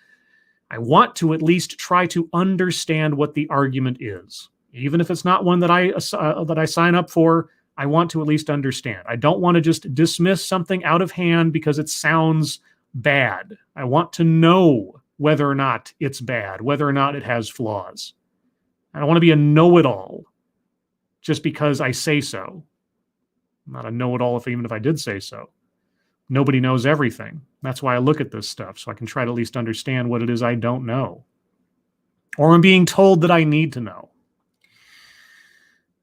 I want to at least try to understand what the argument is. Even if it's not one that I sign up for, I want to at least understand. I don't want to just dismiss something out of hand because it sounds bad. I want to know whether or not it's bad, whether or not it has flaws. I don't want to be a know-it-all just because I say so. I'm not a know-it-all even if I did say so. Nobody knows everything. That's why I look at this stuff, so I can try to at least understand what it is I don't know. Or I'm being told that I need to know.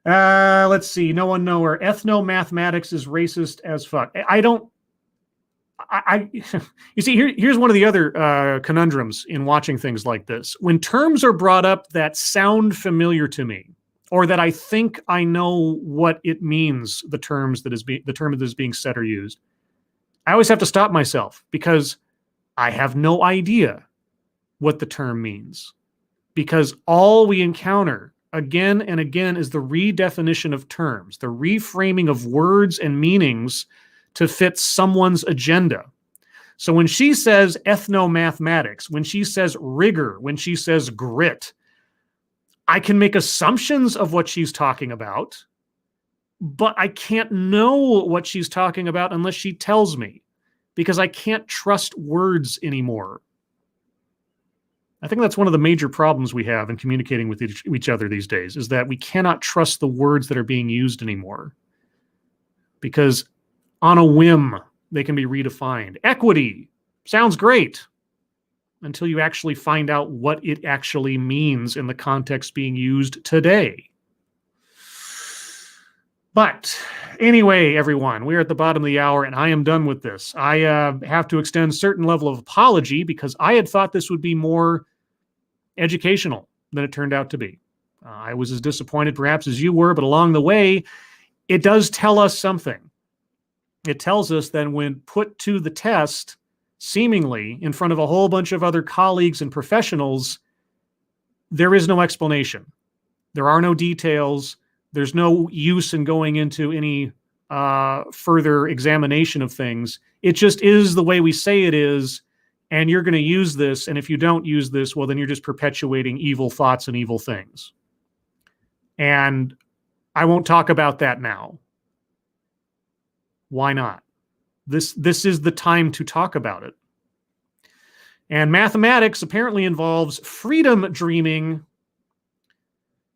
Let's see. No one knower. Ethnomathematics is racist as fuck. You see, here's one of the other conundrums in watching things like this. When terms are brought up that sound familiar to me, or that I think I know what it means, the term that is being said or used, I always have to stop myself because I have no idea what the term means. Because all we encounter again and again is the redefinition of terms, the reframing of words and meanings to fit someone's agenda. So when she says ethnomathematics, when she says rigor, when she says grit, I can make assumptions of what she's talking about, but I can't know what she's talking about unless she tells me, because I can't trust words anymore. I think that's one of the major problems we have in communicating with each other these days, is that we cannot trust the words that are being used anymore. Because on a whim, they can be redefined. Equity. Sounds great until you actually find out what it actually means in the context being used today. But anyway, everyone, we're at the bottom of the hour and I am done with this. I have to extend a certain level of apology because I had thought this would be more educational than it turned out to be. I was as disappointed perhaps as you were, but along the way, it does tell us something. It tells us that when put to the test, seemingly in front of a whole bunch of other colleagues and professionals, there is no explanation. There are no details. There's no use in going into any further examination of things. It just is the way we say it is, and you're going to use this, and if you don't use this, well, then you're just perpetuating evil thoughts and evil things. And I won't talk about that now. Why not? This is the time to talk about it. And mathematics apparently involves freedom dreaming.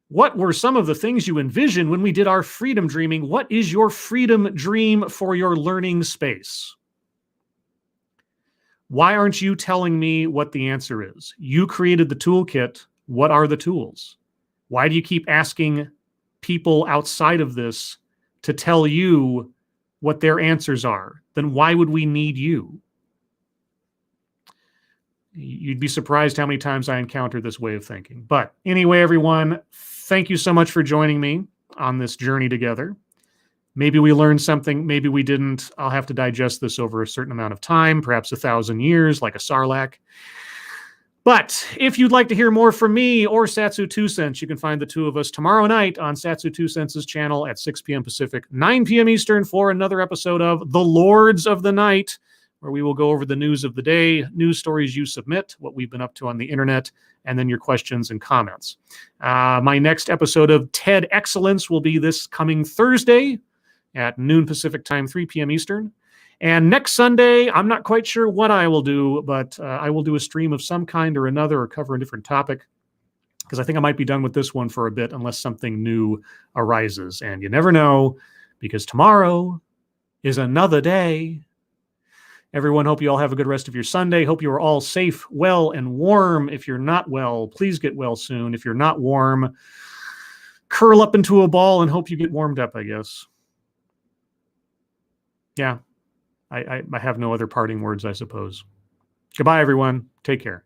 What were some of the things you envisioned when we did our freedom dreaming? What is your freedom dream for your learning space? Why aren't you telling me what the answer is? You created the toolkit. What are the tools? Why do you keep asking people outside of this to tell you what their answers are? Then why would we need you? You'd be surprised how many times I encounter this way of thinking. But anyway, everyone, thank you so much for joining me on this journey together. Maybe we learned something, maybe we didn't. I'll have to digest this over a certain amount of time, perhaps 1,000 years, like a sarlacc. But if you'd like to hear more from me or Satsu 2 Cents, you can find the two of us tomorrow night on Satsu 2 Cents' channel at 6 p.m. Pacific, 9 p.m. Eastern for another episode of The Lords of the Night, where we will go over the news of the day, news stories you submit, what we've been up to on the internet, and then your questions and comments. My next episode of TED Excellence will be this coming Thursday at noon Pacific time, 3 p.m. Eastern. And next Sunday, I'm not quite sure what I will do, but I will do a stream of some kind or another or cover a different topic, because I think I might be done with this one for a bit unless something new arises. And you never know, because tomorrow is another day. Everyone, hope you all have a good rest of your Sunday. Hope you are all safe, well, and warm. If you're not well, please get well soon. If you're not warm, curl up into a ball and hope you get warmed up, I guess. Yeah. I have no other parting words, I suppose. Goodbye, everyone. Take care.